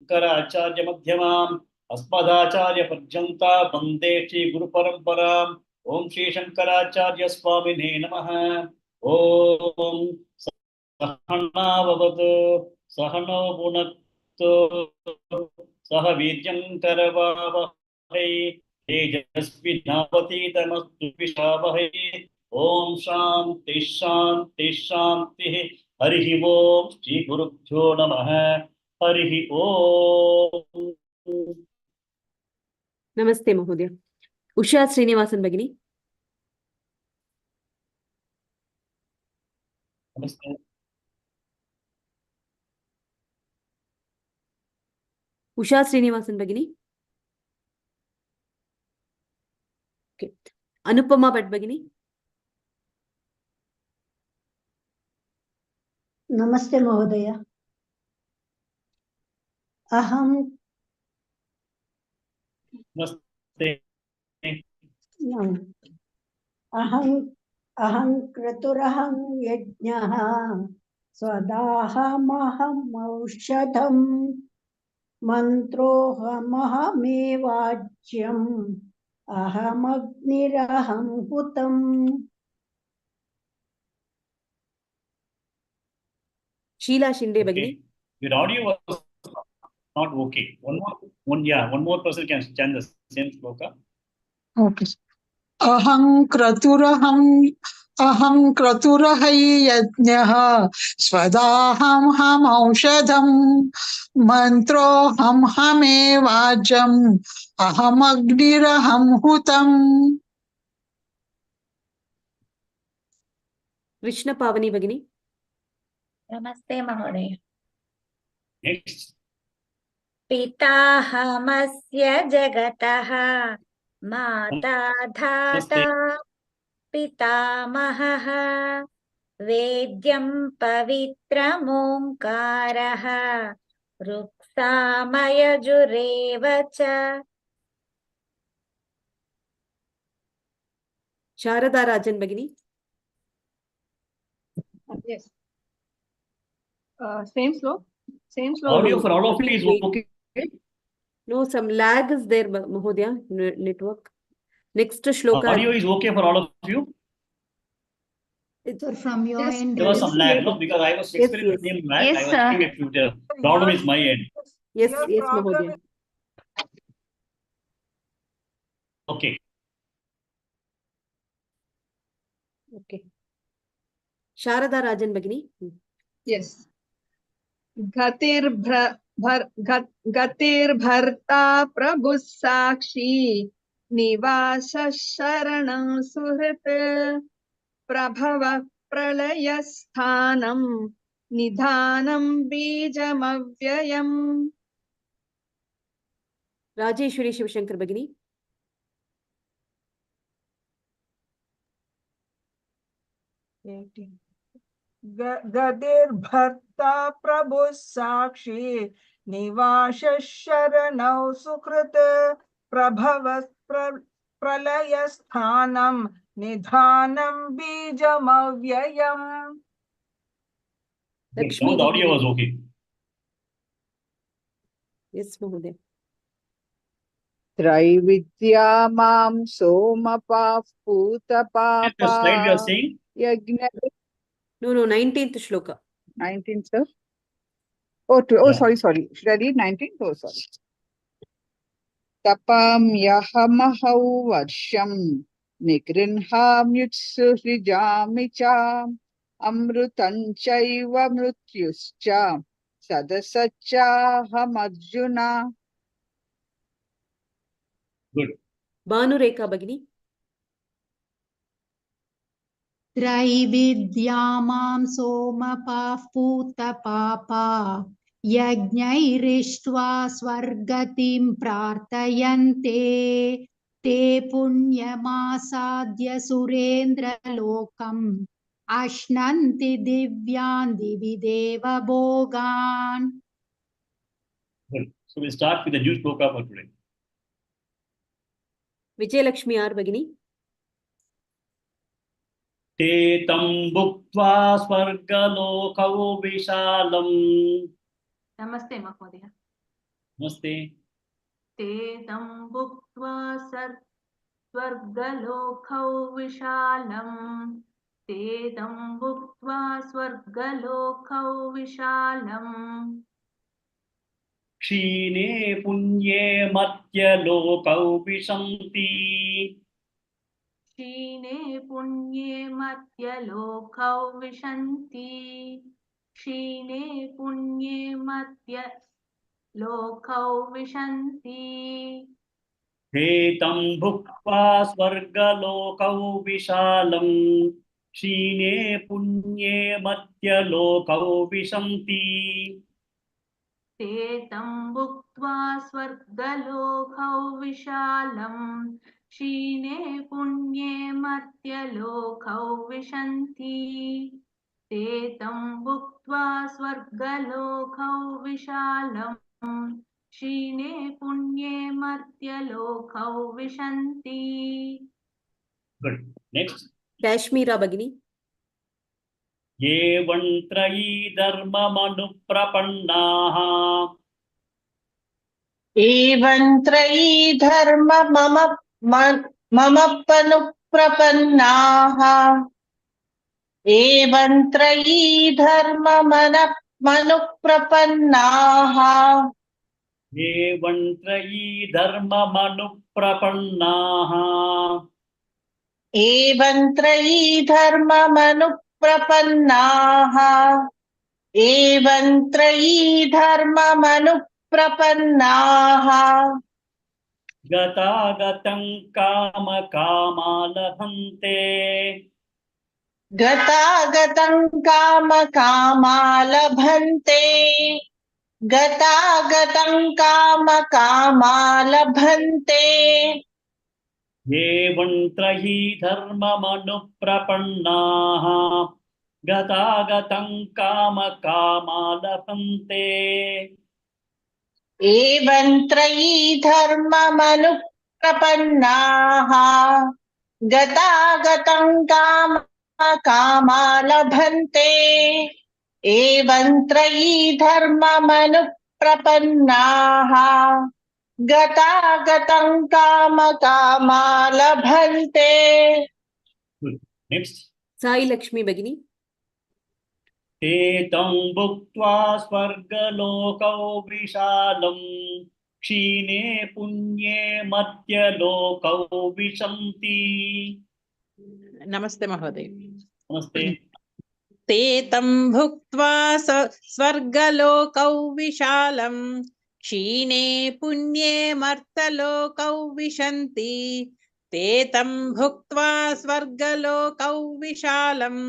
शंकराचार्य मध्यमाम् अस्मदाचार्य पर्यन्ता वन्दे श्री गुरु परंपराम्। ओम श्री शंकराचार्य स्वामिने नमः। ओम सहनाववतु सहनौ भुनक्तु सह वीर्यं करवावहै तेजस्विनावतीतमस्तु विद्विषावहै। ओम शांति शांति शांति। हरि ओम श्री गुरुभ्यो नमः। हरि ओम। नमस्ते महोदय। उषा श्रीनिवासन भगिनी। नमस्ते। उषा श्रीनिवासन भगिनी। अनुपमा भट्ट भगिनी। नमस्ते महोदय। अहं नमस्ते। अहं क्रतुरहं यज्ञः स्वदाहमहम् औषधम् मन्त्रोऽहमहमेवाज्यम् अहमग्निरहं हुतम्। शीला शिंदे भगिनी। Your audio was not okay. One more person can chant the same shloka. Okay. अहं क्रतुरहै यज्ञः स्वदाहमहम् औषधम् मन्त्रोऽहमहमेवाज्यम् अहमग्निरहं हुतम्। कृष्ण पावनी भगिनी। नमस्ते महोदय। Next. पिताहमस्य जगतः माता धाता पितामहः वेद्यं पवित्रमोङ्कारः ऋक्सामयजुरेव च। शारदा राजन भगिनी। Yes. Same slope. Audio for all of you is okay. No, some lag is there, Mahodaya. Network. Next shloka. Audio is okay for all of you. It's from your end. There was some lag, no? Because I was experiencing the same lag. Yes, I was sir. looking at you. The problem is my end. Yes, Mahodaya. Okay. Okay. Sharada Rajan Bhagini. Yes. गतिर्भर्ता प्रभुः साक्षी निवास शरणं सुहृत् प्रभव प्रलयस्थानं निधानं बीजमव्ययम्। राजेश्वरी शिवशंकर भगिनी। गतिर्भर्ता प्रभुः साक्षी निवास शरणौ सुकृत प्रभव प्रलयस्थानं निधानं बीजमव्ययम्। Lakshmi The audio was okay. Yes, Mahodaya. त्रैविद्या मां सोमपाः पूतपापा The slide you are saying? यज्ञ No, 19th shloka. 19th, sir. Oh, Yeah. sorry. Should I read 19th? Oh, sorry. Tapamyahamahav varsham nigrinhamyutsu hrijami cha amrutam chaiva mrutyuscha sadasachaham arjuna. Good. Banu Rekha Bhagini. त्रैविद्या मां सोमपाः पूतपापा यज्ञैरिष्ट्वा स्वर्गतिं प्रार्थयन्ते ते पुण्यमासाद्य सुरेन्द्रलोकम् अश्नन्ति दिव्यान् दिवि देवभोगान्। Good. So we start with the new shloka for today. Vijayalakshmi R Bhagini. ते तं भुक्त्वा स्वर्गलोकौ विशालम्। नमस्ते महोदय। Namaste. ते तं भुक्त्वा स्वर्गलोकौ विशालम् ते तं भुक्त्वा स्वर्गलोकौ विशालम् क्षीणे पुण्ये मर्त्यलोकौ विशन्ति क्षीणे पुण्ये मर्त्यलोकौ विशन्ति क्षीणे पुण्ये मर्त्यलोकौ विशन्ति एतं भुक्त्वा स्वर्गलोकौ विशालम् क्षीणे पुण्ये मर्त्यलोकौ विशन्ति ते तं भुक्त्वा स्वर्गलोकौ विशालम् क्षीणे पुण्ये मर्त्यलोकौ विशन्ति ते तं भुक्त्वा स्वर्गलोकौ विशालम् क्षीणे पुण्ये मर्त्यलोकौ विशन्ति Good. Next. Kashmira Bhagini. एवं त्रयी धर्ममनुप्रपन्नाः एवं त्रयी धर्म मम पनुप्रपन्नाः एवं त्रयी धर्म मनुप्रपन्नाः एवं त्रयी धर्ममनुप्रपन्नाः एवं त्रयी धर्म मनुप्रपन्नाः एवं त्रयी धर्म मनुप्रपन्नाः गतागतं कामकामालभन्ते गतागतं कामकामालभन्ते गतागतं कामकामालभन्ते एवं त्रयी धर्ममनुप्रपन्नाः गतागतं कामकामालभन्ते एवं त्रयी धर्म मनुप्रपन्नाः गतागतं कामकामालभन्ते एवं त्रयी धर्म मनुप्रपन्नाः गतागतं कामकामालभन्ते. Next. Sai Lakshmi Bhagini. ते तं भुक्त्वा स्वर्गलोकौ विशालम् क्षीणे पुण्ये मर्त्यलोकौ विशन्ति नमस्ते महोदय नमस्ते ते तं भुक्त्वा स्वर्गलोकौ विशालम् क्षीणे पुण्ये मर्त्यलोकौ विशन्ति ते तं भुक्त्वा स्वर्गलोकौ विशालम्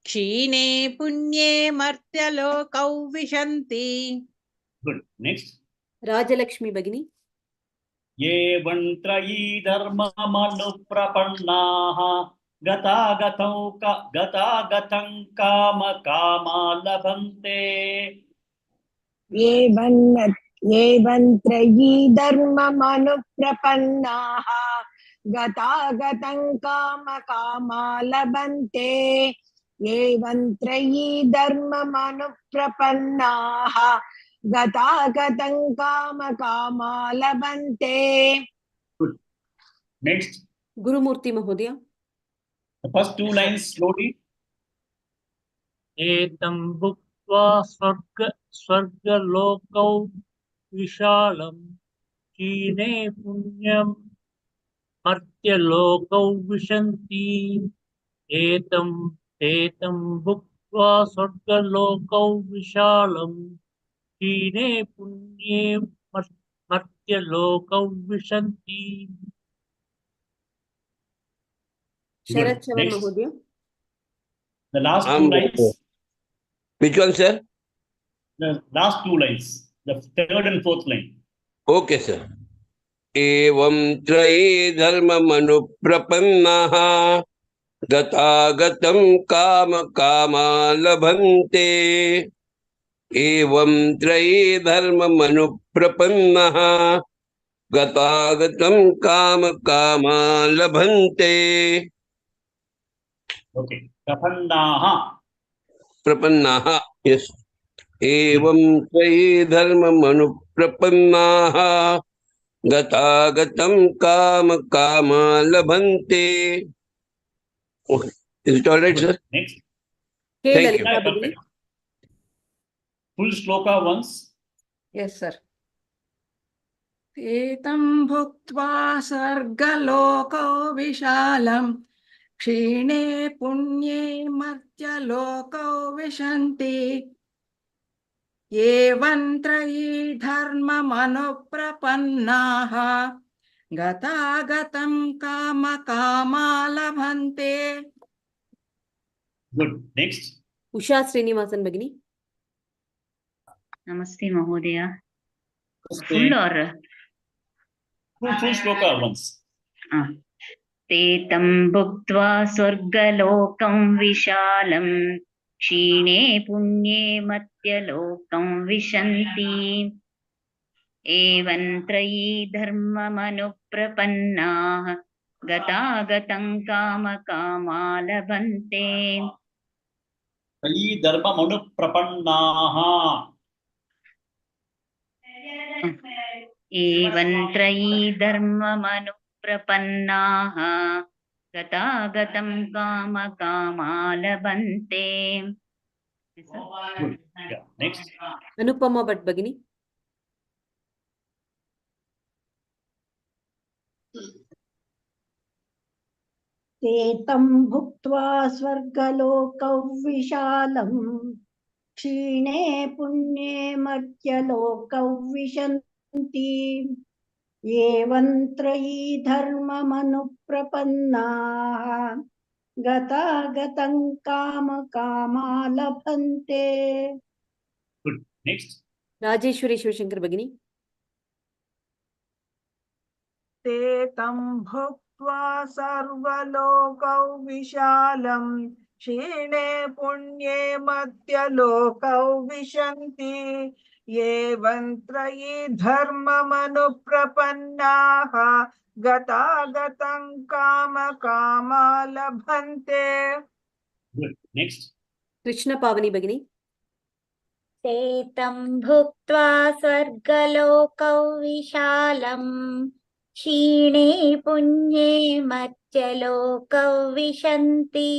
क्षीणे पुण्ये मर्त्यलोकौ विशन्ति. Good. Next. Rajalakshmi Bhagini. एवं त्रयी धर्ममनुप्रपन्नाः गतागतं कामकामालभन्ते एवं त्रयी धर्ममनुप्रपन्नाः गतागतं कामकामालभन्ते एवं त्रयी धर्ममनुप्रपन्नाः गतागतं कामकामालभन्ते. Good. Next. Gurumurthy Mahodaya. The first two lines slowly. एतं भुक्त्वा स्वर्गलोकौ विशालं क्षीणे पुण्यं मर्त्यलोकौ विशन्ति एतं भुक्त्वा स्वर्गलोकौ विशालं क्षीणे पुण्ये मर्त्यलोकौ विशन्ति. Sharat Chavan Mahodaya. The last two lines. Which one, sir? The last two lines. The third and fourth line. Okay, sir. Evam trayi dharmamanu-prapannaha gataagatam kama labhante. Evam trayi dharmamanu-prapannaha gataagatam kama labhante. Okay. Prapannaha. Prapannaha. Yes. एवं त्रयी धर्ममनुप्रपन्नाः गतागतं काम कामा लभन्ते. Is it all right, sir? Next. K. Thank you. Lalita Bhagini. Perfect. Full shloka once. Yes, sir. एतं भुक्त्वा स्वर्गलोको विशालं क्षीणे पुण्ये मर्त्यलोकौ विशन्ति एवं त्रयी धर्ममनुप्रपन्नाः गतागतं कामकामा लभन्ते. Good. Next. Usha Srinivasan Bhagini. Namaste Mahodaya. Namaste. Full or? Full shloka once. ते तं भुक्त्वा स्वर्गलोकं विशालं क्षीणे पुण्ये मर्त्यलोकं विशन्ति एवं त्रयी धर्ममनुप्रपन्नाः गतागतं कामकामा लभन्ते. त्रयी धर्ममनुप्रपन्नाः. एवं त्रयी धर्ममनुप्रपन्नाः गतागतं कामकामा लभन्ते. Good. Yeah. Next. Anupama Bhatt Bhagini. ते तं भुक्त्वा स्वर्गलोकौ विशालं क्षीणे पुण्ये मर्त्यलोकौ विशन्ति एवं त्रयी धर्ममनुप्रपन्नाः गतागतं कामकामा लभन्ते. Good. Next. Rajeshwari Shivashankar Bhagini. ते तं भुक्त्वा सर्वलोकौ विशालं क्षीणे पुण्ये मर्त्यलोकौ विशन्ति एवं त्रयी धर्ममनुप्रपन्नाः गतागतं कामकामा लभन्ते. Good. Next. Krishna Pavani Bhagini. ते तं भुक्त्वा स्वर्गलोकौ विशालं क्षीणे पुण्ये मर्त्यलोकौ विशन्ति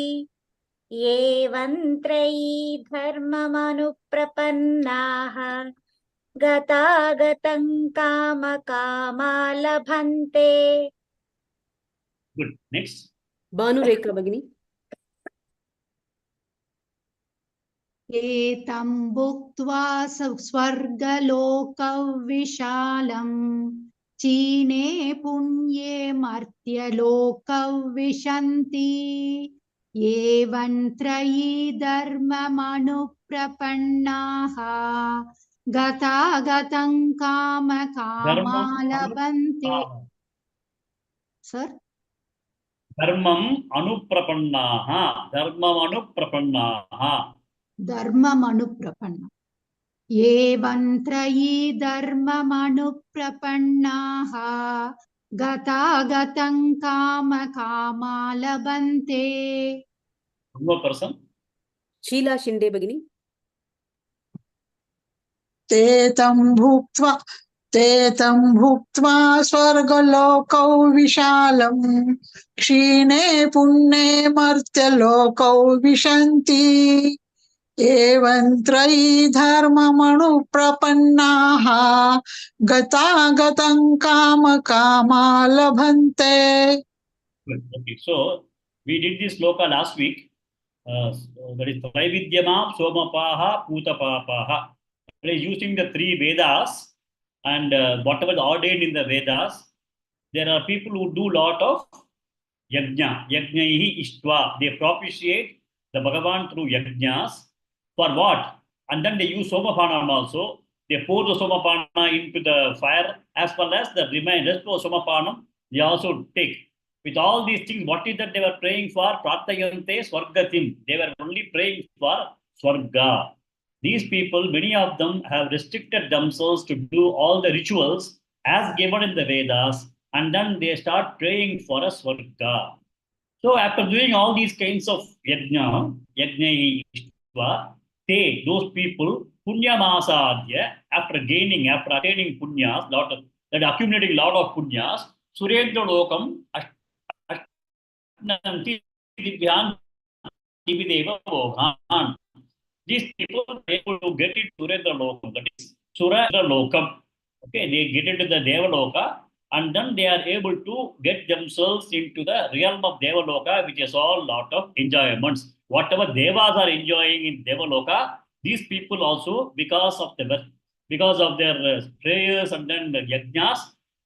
एवं त्रयी धर्ममनुप्रपन्नाः गतागतं कामकामा लभन्ते. Good. Next. Banu Rekha Bhagini. एतं भुक्त्वा स्वर्गलोकौ विशालं क्षीणे पुण्ये मर्त्यलोकौ विशन्ति एवं त्रयी धर्ममनुप्रपन्नाः गतागतं कामकामा लभन्ते. Sir Dharmam anuprapannaha. Dharmam anuprapannaha. धर्ममनुप्रपन्ना एवं त्रयी धर्ममनुप्रपन्नाः गतागतं कामकामा लभन्ते. One more person. Sheila Shinde Bhagini. ते तं भुक्त्वा स्वर्गलोकौ विशालं क्षीणे पुण्ये मर्त्यलोकौ विशन्ति एवं त्रयी धर्ममनुप्रपन्नाः गतागतं कामकामा लभन्ते. Okay, so we did this shloka last week. That is Traividyamam Somapaha Putapapaha. That is using the three Vedas and whatever is ordained in the Vedas. There are people who do lot of yajna, yajnaihi ishtva. They propitiate the Bhagavan through yajnas. For what? And then they use Somapanam also. They pour the Somapana into the fire as well as the rest of Somapanam they also take. With all these things, what is that they were praying for? Pratayante Swargatim. They were only praying for Swarga. These people, many of them have restricted themselves to do all the rituals as given in the Vedas, and then they start praying for a Swarga. So after doing all these kinds of yajna, yajna, those people, Punyamasadya, after attaining punyas, that accumulating lot of punyas, Surendra Lokam Ashnanti Divyan Divideva Bhogan. These people are able to get into Surendra Lokam, that is Surendra Lokam. Okay, they get into the Devaloka and then they are able to get themselves into the realm of Devaloka, which is all lot of enjoyments. Whatever Devas are enjoying in Devaloka, these people also, because of their prayers and then the yajnas,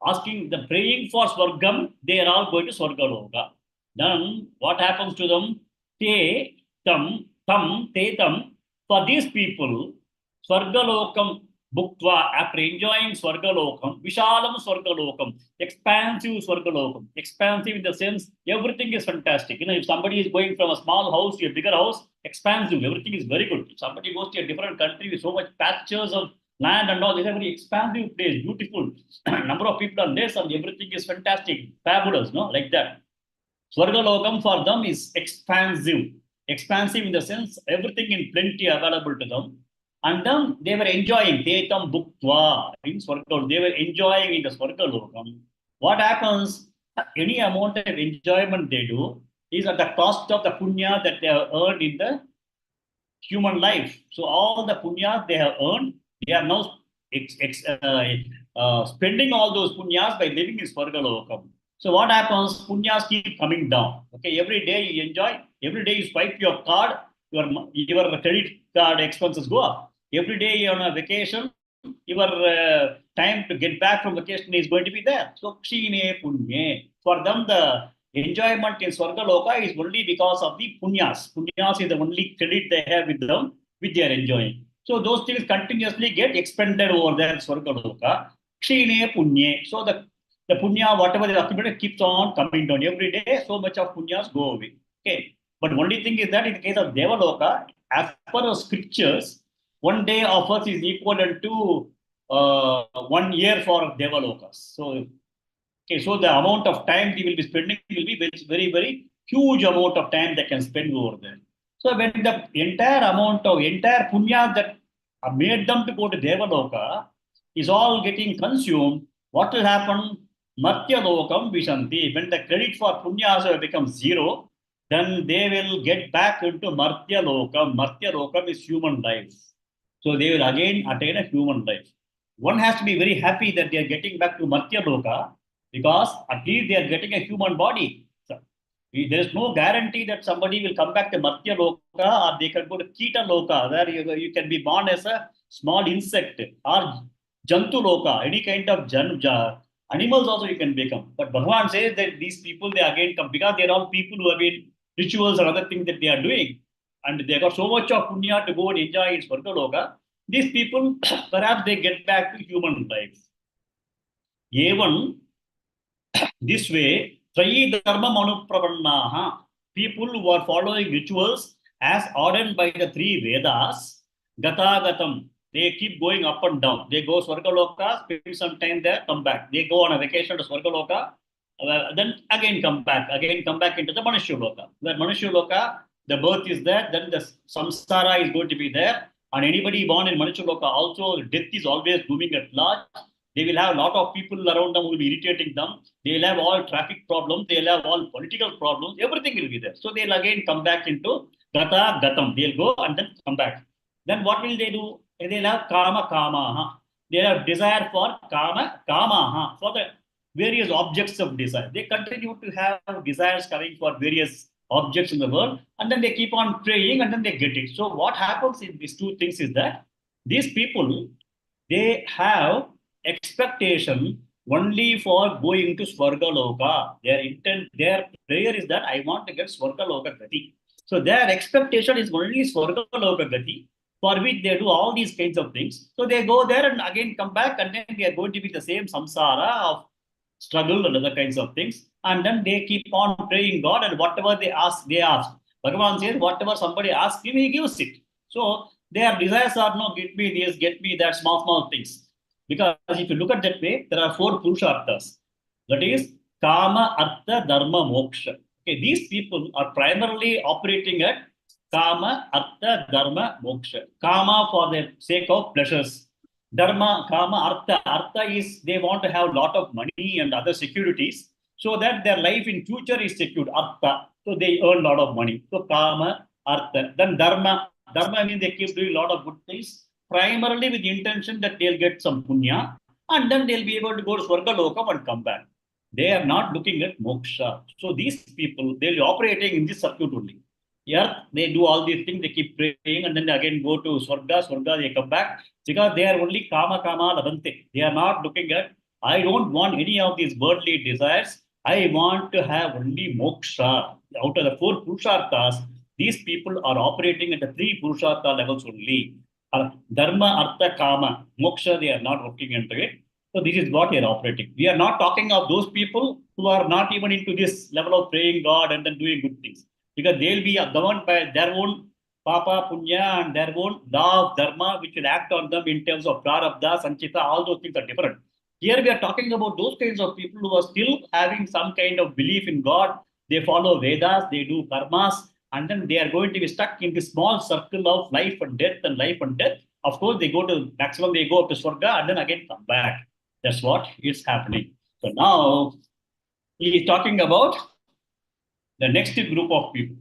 asking the praying for Swargam, they are all going to Swargaloka. Then what happens to them? Te tam te tam. For these people, Swargalokam Bhuktva, after enjoying Swargalokam, Vishalam Swargalokam, expansive Swargalokam. Expansive in the sense, everything is fantastic. If somebody is going from a small house to a bigger house, expansive, everything is very good. If somebody goes to a different country with so much patches of land and all, this is a very expansive place, beautiful. Number of people are less and everything is fantastic, fabulous, no? Like that. Swargalokam for them is expansive. Expansive in the sense, everything in plenty available to them. And then they were enjoying Tetam Bhuktva in Swargalokam. They were enjoying in the Swargalokam. What happens? Any amount of enjoyment they do is at the cost of the punya that they have earned in the human life. So all the punyas they have earned, they are now spending all those punyas by living in Swargalokam. So what happens? Punyas keep coming down. Okay, every day you enjoy, every day you swipe your card, your credit card expenses go up. Every day you're on a vacation, your time to get back from vacation is going to be there. So Kshine Punye. For them, the enjoyment in Swargaloka is only because of the punyas. Punyas is the only credit they have with them, which they are enjoying. So those things continuously get expended over there in Swargaloka. Kshine Punye. So the punya, whatever they accumulated, keeps on coming down every day. So much of punyas go away. Okay. But only thing is that in the case of Devaloka, as per the scriptures, one day of us is equivalent to 1 year for Devalokas. So, okay, so the amount of time they will be spending will be very, very huge amount of time they can spend over there. So when the entire punya that made them to go to Devaloka is all getting consumed, what will happen? Martya Lokam Vishanti. When the credit for punya becomes zero, then they will get back into Martya Lokam. Martya Lokam is human life. So they will again attain a human life. One has to be very happy that they are getting back to Martya Loka because at least they are getting a human body. So, there is no guarantee that somebody will come back to Martya Loka or they can go to Kita Loka, where you can be born as a small insect, or Jantu Loka, any kind of animals also you can become. But Bhagavan says that these people, they again come because they are all people who have been rituals or other things that they are doing. And they got so much of punya to go and enjoy in Swargaloka. These people, perhaps they get back to human life. Even this way, Trayi Dharma Manupravannaha, people who are following rituals as ordained by the 3 Vedas, Gata Gatam, they keep going up and down. They go Swargaloka, spend some time there, come back. They go on a vacation to Swargaloka, then again come back into the Manusya Loka. Where Manusya Loka, the birth is there, then the samsara is going to be there. And anybody born in Manusya Loka also, death is always looming at large. They will have a lot of people around them who will be irritating them. They will have all traffic problems. They will have all political problems. Everything will be there. So they will again come back into Gata Gatam. They will go and then come back. Then what will they do? They will have Kama Kamaha. They have desire for Kama Kamaha, for the various objects of desire. They continue to have desires coming for various objects in the world, and then they keep on praying and then they get it. So what happens in these two things is that these people, they have expectation only for going to Swargaloka. Their intent, their prayer is that I want to get Swargaloka Gati. So their expectation is only Swargaloka Gati, for which they do all these kinds of things. So they go there and again come back, and then they are going to be the same samsara of struggle and other kinds of things. And then they keep on praying God, and whatever they ask, they ask. Bhagavan says, whatever somebody asks him, he gives it. So their desires are no, get me this, get me that, small things. Because if you look at that way, there are 4 Purusharthas. That is Kama, Artha, Dharma, Moksha. Okay, these people are primarily operating at Kama, Artha, Dharma, Moksha. Kama for the sake of pleasures. Dharma, Kama, Artha. Artha is they want to have a lot of money and other securities so that their life in future is secured. Artha. So they earn a lot of money. So Kama, Artha. Then Dharma. Dharma means they keep doing a lot of good things, primarily with the intention that they'll get some punya and then they'll be able to go to Swarga Lokam and come back. They are not looking at moksha. So these people, they'll be operating in this circuit only. Yeah, they do all these things, they keep praying, and then they again go to Swarga, they come back because they are only kama labante. They are not looking at, I don't want any of these worldly desires. I want to have only moksha. Out of the 4 purusharthas, these people are operating at the 3 purushartha levels only. Dharma, Artha, Kama, moksha, they are not working into it. So this is what they are operating. We are not talking of those people who are not even into this level of praying God and then doing good things, because they'll be governed by their own papa, punya, and their own law of dharma, which will act on them in terms of prarabdha, sanchita. All those things are different. Here we are talking about those kinds of people who are still having some kind of belief in God. They follow Vedas, they do karmas, and then they are going to be stuck in this small circle of life and death and life and death. Of course, they go to maximum, they go up to Swarga and then again come back. That's what is happening. So now he is talking about the next group of people.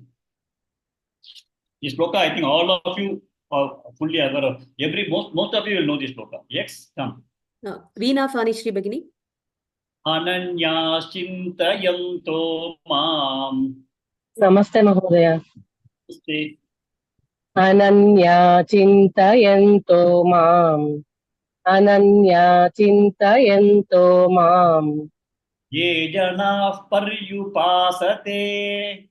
This shloka, I think all of you are fully aware of. Most of you will know this shloka. Yes, come. Veena Fanishri Bhagini. Ananya Chintayanto Mam. Namaste Mahodaya. Namaste. Ananya Chintayanto Mam. Ananya Chintayanto Mam. Ye Janah Paryupasate.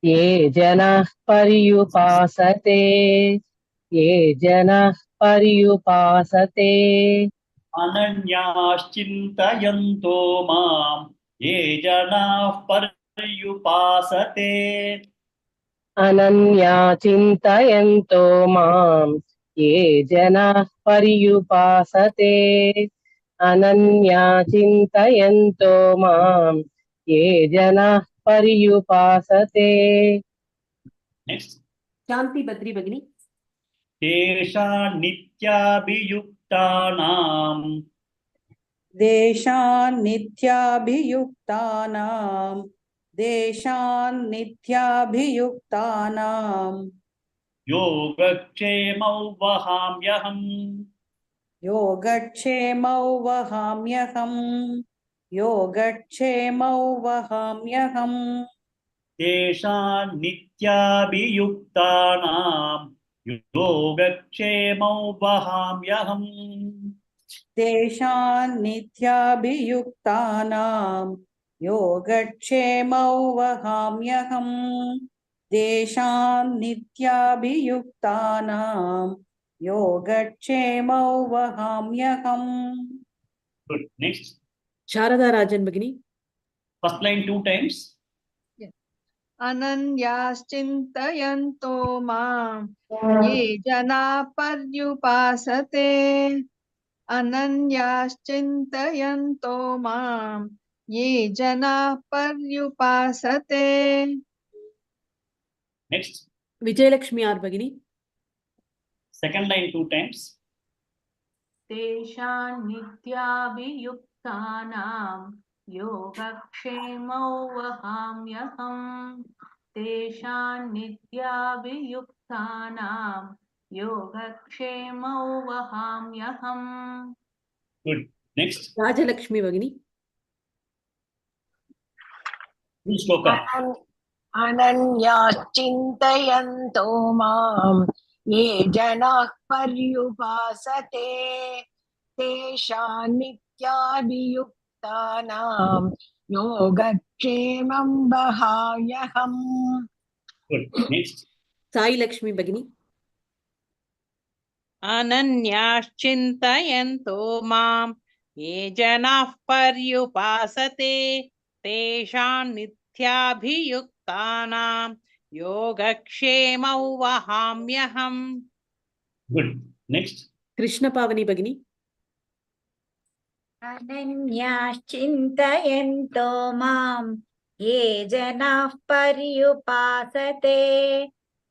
Ye Janah Paryupasate. Ye Janah Paryupasate. Ananyashchintayanto mam ye janah paryupasate. Ananya Chintayanto Mam. Ye Janah Paryupasate. Ananya Chintayanto Mam. Ye Janah Paryupasate. Next. Shanti Badri Bhagini. Tesha nityabhiyuktanam. Deshan nityabhiyuktanam. Deshan nityabhiyuktanam. Yogakshemau vahamyaham. Yogakshemau vahamyaham. Yogakshemau vahamyaham. Tesha nityabhiyuktanam. Yogakshemau vahamyaham. Deshan nityabhiyuktanam. Yogakshemau vahamyaham. Deshan nityabhiyuktanam. Yogakshemau vahamyaham. Good. Next. Sharada Rajan Bhagini. First line 2 times. Ananyaschintayanto mam ye jana paryupasate. Ananyaschintayanto mam ye jana paryupasate. Next. Vijayalakshmi R Bhagini. Second line 2 times. Teshan nityabhiyuktanam yogakshemau vahamyaham. Teshan nityabhiyuktanam yogakshemau vahamyaham. Good. Next. Rajalakshmi Bhagini. Full shloka. Ananyachintayanto mam ye janah paryupasate teshan nityabhiyuktanam yogakshemam bahayaham. Good. Next. Sai Lakshmi Bhagini. Ananyashchintayanto mam ye janah paryupasate teshan nityabhiyuktanam yogakshemau vahamyaham. Good. Next. Krishna Pavani Bhagini. Ananyashchintayanto mam ye janah paryupasate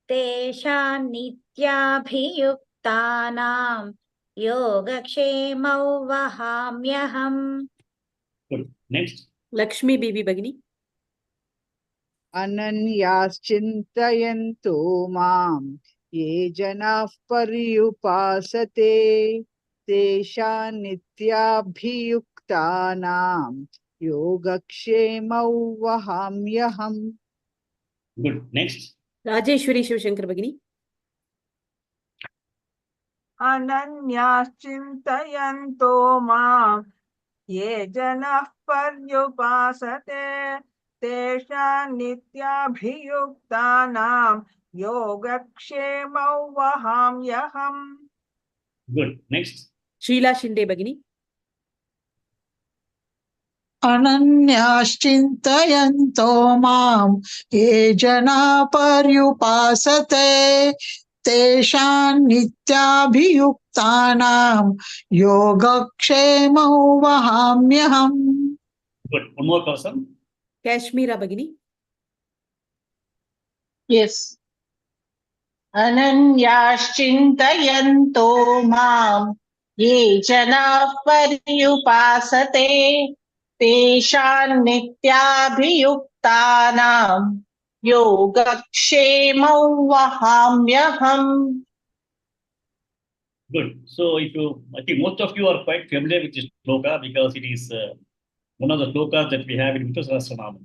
तेषां नित्याभियुक्तानां योगक्षेमौ वहाम्यहम्. Good. Next. Lakshmi Bibi Bagini. अनन्याश्चिन्तयन्तो माम् ये जनाः पर्युपासते तेषां नित्याभियुक्तानां योगक्षेमौ वहाम्यहम्. Good. Next. Rajeshwari Shivashankar Bagini. अनन्याश्चिन्तयन्तो माम् ये जनाः पर्युपासते तेषां नित्याभियुक्तानां योगक्षेमौ वहाम्यहम्. Good. Next. Sheila Shinde Bagini. अनन्याश्चिन्तयन्तो माम् ये जना पर्युपासते तेषां नित्याभियुक्तानां योगक्षेमौ वहाम्यहम्. Good. One more person. Kashmira Bagini. Yes. अनन्याश्चिन्तयन्तो माम् ये जनाः पर्युपासते तेषां नित्याभियुक्तानां योगक्षेमौ वहाम्यहम्. Good. So, I think most of you are quite familiar with this shloka because it is one of the shlokas that we have in Vishnu Sahasranama.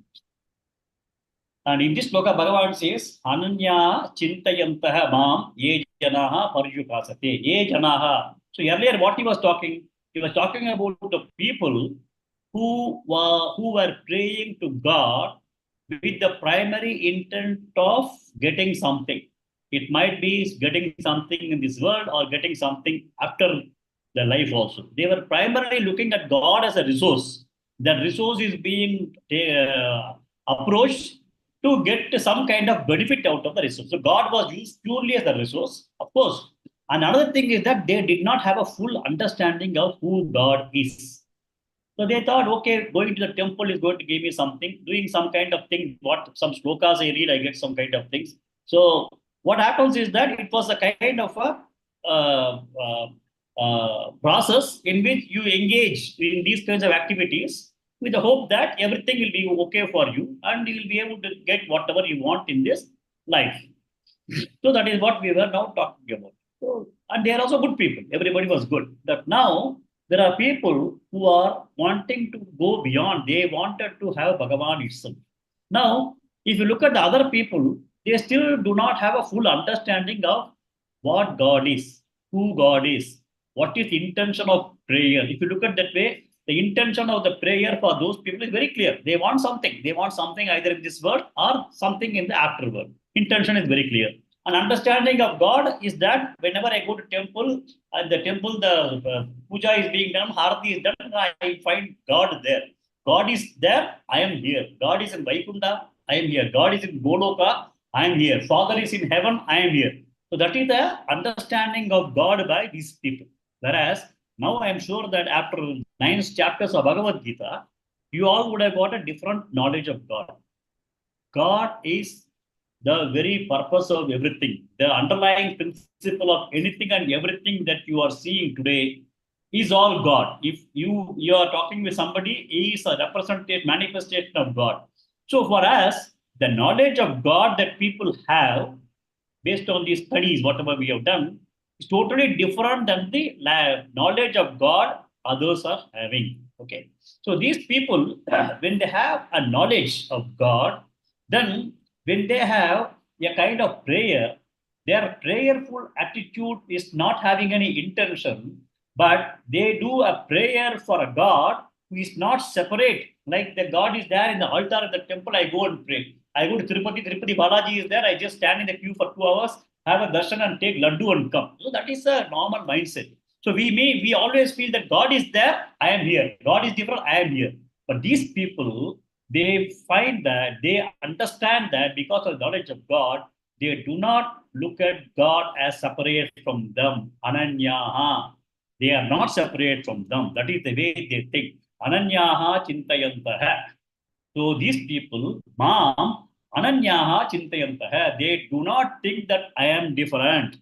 And in this shloka, Bhagavan says, Ananya Chintayantaha Mam Ye Janaha Paryupasate. Ye Janaha. So earlier what he was talking about the people who were praying to God with the primary intent of getting something. It might be getting something in this world or getting something after the life also. They were primarily looking at God as a resource. That resource is being approached to get some kind of benefit out of the resource. So God was used purely as a resource, of course. And another thing is that they did not have a full understanding of who God is. So they thought, okay, going to the temple is going to give me something, doing some kind of thing, what some shlokas I read, I get some kind of things. So what happens is that it was a kind of a process in which you engage in these kinds of activities with the hope that everything will be okay for you and you will be able to get whatever you want in this life. So that is what we were now talking about. So, and they are also good people. Everybody was good. But now there are people who are wanting to go beyond. They wanted to have Bhagavan itself. Now, if you look at the other people, they still do not have a full understanding of what God is, who God is, what is the intention of prayer. If you look at that way, the intention of the prayer for those people is very clear. They want something. They want something either in this world or something in the afterworld. Intention is very clear. An understanding of God is that whenever I go to temple, and the temple, the puja is being done, Harati is done, I find God there. God is there, I am here. God is in Vaikunta, I am here. God is in Goloka, I am here. Father is in heaven, I am here. So that is the understanding of God by these people. Whereas now I am sure that after 9 chapters of Bhagavad Gita, you all would have got a different knowledge of God. God is the very purpose of everything. The underlying principle of anything and everything that you are seeing today is all God. If you are talking with somebody, he is a representation, manifestation of God. So for us, the knowledge of God that people have based on these studies, whatever we have done, is totally different than the knowledge of God others are having. Okay. So these people, when they have a knowledge of God, then when they have a kind of prayer, their prayerful attitude is not having any intention, but they do a prayer for a God who is not separate. Like the God is there in the altar of the temple, I go and pray. I go to Tirupati Balaji is there, I just stand in the queue for 2 hours, have a darshan and take laddu and come. So that is a normal mindset. So we always feel that God is there, I am here. God is different, I am here. But these people, they find that, they understand that because of the knowledge of God, they do not look at God as separate from them. Ananyaha. They are not separate from them. That is the way they think. Ananyaha chintayantaha. So these people, Mam, Ananyaha Chintayantaha. They do not think that I am different.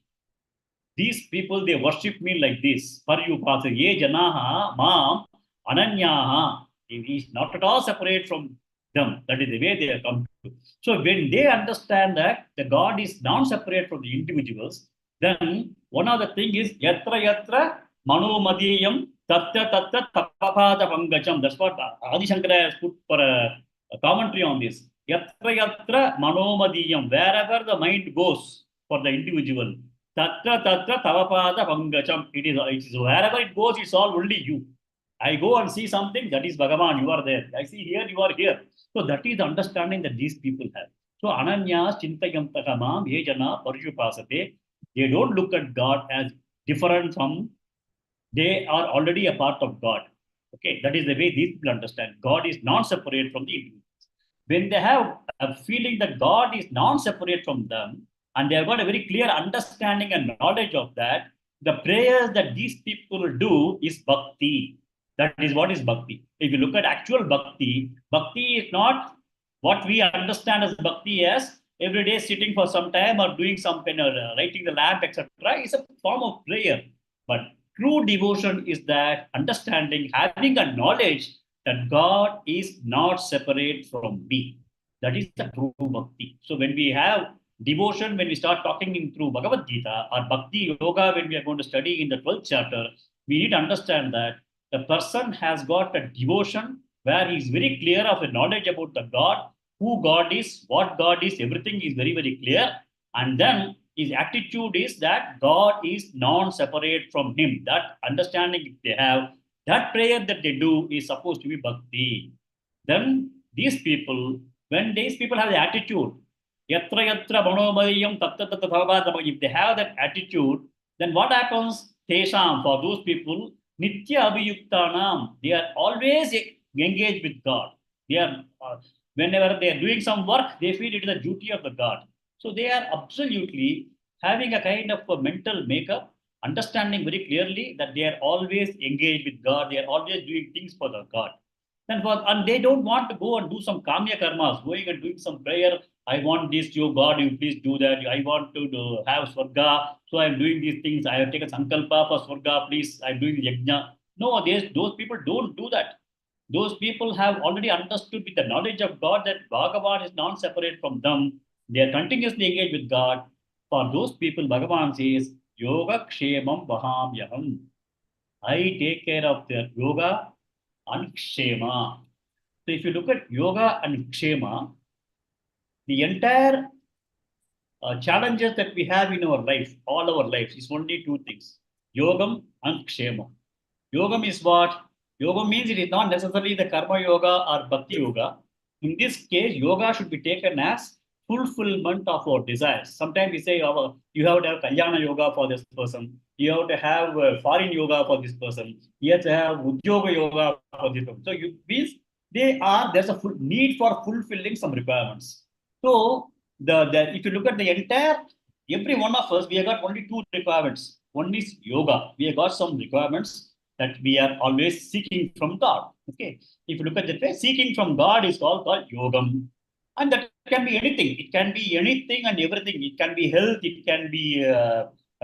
These people, they worship me like this. Paryupasa. Ye Janaha Mam Ananyaha. He is not at all separate from them. That is the way they have come to. So when they understand that the God is non-separate from the individuals, then one of the thing is Yatra Yatra Manomadiyam Tatta Tatta Tapapada Pangacham. That's what Adi Shankara has put for a commentary on this. Yatra Yatra Manomadiyam. Wherever the mind goes for the individual, Tatra Tatra Tavapada Pangacham. It is wherever it goes, it's all only you. I go and see something, that is Bhagavan, you are there. I see here, you are here. So that is the understanding that these people have. So Ananyas Chintayantakamam Yejana Parishupasate. They don't look at God as different from, they are already a part of God. Okay, that is the way these people understand. God is non-separate from the individuals. When they have a feeling that God is non-separate from them, and they have got a very clear understanding and knowledge of that, the prayers that these people do is bhakti. That is what is bhakti. If you look at actual bhakti, bhakti is not what we understand as bhakti as every day sitting for some time or doing some kind of lighting the lamp, etc. It's a form of prayer. But true devotion is that understanding, having a knowledge that God is not separate from me. That is the true bhakti. So when we have devotion, when we start talking in through Bhagavad Gita or Bhakti Yoga, when we are going to study in the 12th chapter, we need to understand that the person has got a devotion where he is very clear of the knowledge about the God, who God is, what God is, everything is very, very clear. And then his attitude is that God is non-separate from him. That understanding if they have, that prayer that they do is supposed to be bhakti. Then these people, when these people have the attitude, yatra yatra manomayam tatta tatta bhavadama, if they have that attitude, then what happens? Tesham, for those people, nitya abhiyuktanam, they are always engaged with God. They are, whenever they are doing some work, they feel it is a duty of the God. So they are absolutely having a kind of a mental makeup, understanding very clearly that they are always engaged with God. They are always doing things for the God. And they don't want to go and do some kamya karmas, going and doing some prayer. I want this, you God, you please do that. I want to have swarga, so I'm doing these things. I have taken sankalpa for swarga, please, I'm doing yajna. No, those people don't do that. Those people have already understood with the knowledge of God that Bhagavan is non-separate from them. They are continuously engaged with God. For those people, Bhagavan says, Yoga Kshemam Vahamyaham. I take care of their yoga and kshema. So if you look at yoga and kshema, the entire challenges that we have in our life, all our lives, is only two things: yogam and kshema. Yogam is what? Yoga means it is not necessarily the karma yoga or bhakti yoga. In this case, yoga should be taken as fulfillment of our desires. Sometimes we say, you have to have kalyana yoga for this person. You have to have foreign yoga for this person. You have to have udyoga yoga for this person. So means there's a need for fulfilling some requirements. So if you look at the entire, every one of us, we have got only two requirements. One is yoga. We have got some requirements that we are always seeking from God. Okay. If you look at that way, seeking from God is called yogam. And that can be anything. It can be anything and everything. It can be health. It can be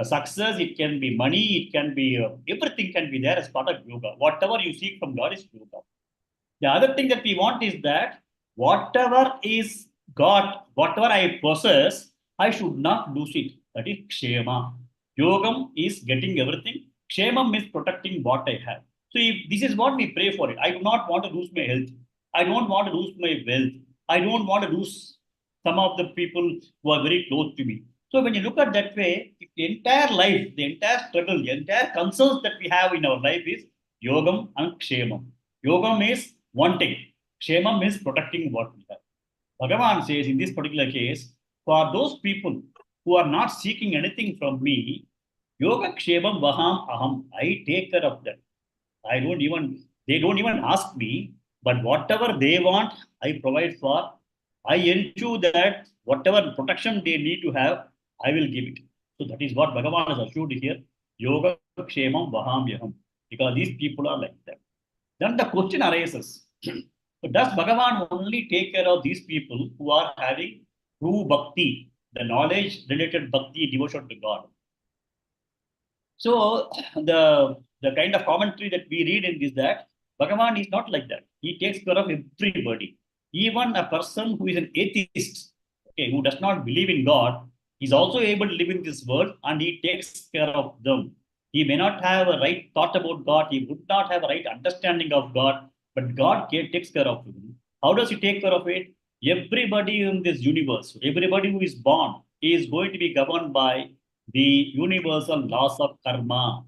success. It can be money. It can be everything can be there as part of yoga. Whatever you seek from God is yoga. The other thing that we want is that whatever is God, whatever I possess, I should not lose it. That is kshema. Yogam is getting everything. Kshemam is protecting what I have. So if this is what we pray for it. I do not want to lose my health. I don't want to lose my wealth. I don't want to lose some of the people who are very close to me. So when you look at that way, the entire life, the entire struggle, the entire concerns that we have in our life is yogam and kshemam. Yogam is wanting. Kshemam is protecting what we have. Bhagavan says in this particular case, for those people who are not seeking anything from me, yoga kshemam vaham aham. I take care of them. They don't even ask me, but whatever they want, I provide for. I ensure that whatever protection they need to have, I will give it. So that is what Bhagavan has assured here. Yoga kshemam vaham yaham. Because these people are like that. Then the question arises. So does Bhagavan only take care of these people who are having true bhakti, the knowledge related bhakti, devotion to God? So the kind of commentary that we read in this that Bhagavan is not like that. He takes care of everybody. Even a person who is an atheist, okay, who does not believe in God, is also able to live in this world and he takes care of them. He may not have a right thought about God, he would not have a right understanding of God, but God takes care of him. How does he take care of it? Everybody in this universe, everybody who is born, is going to be governed by the universal laws of karma.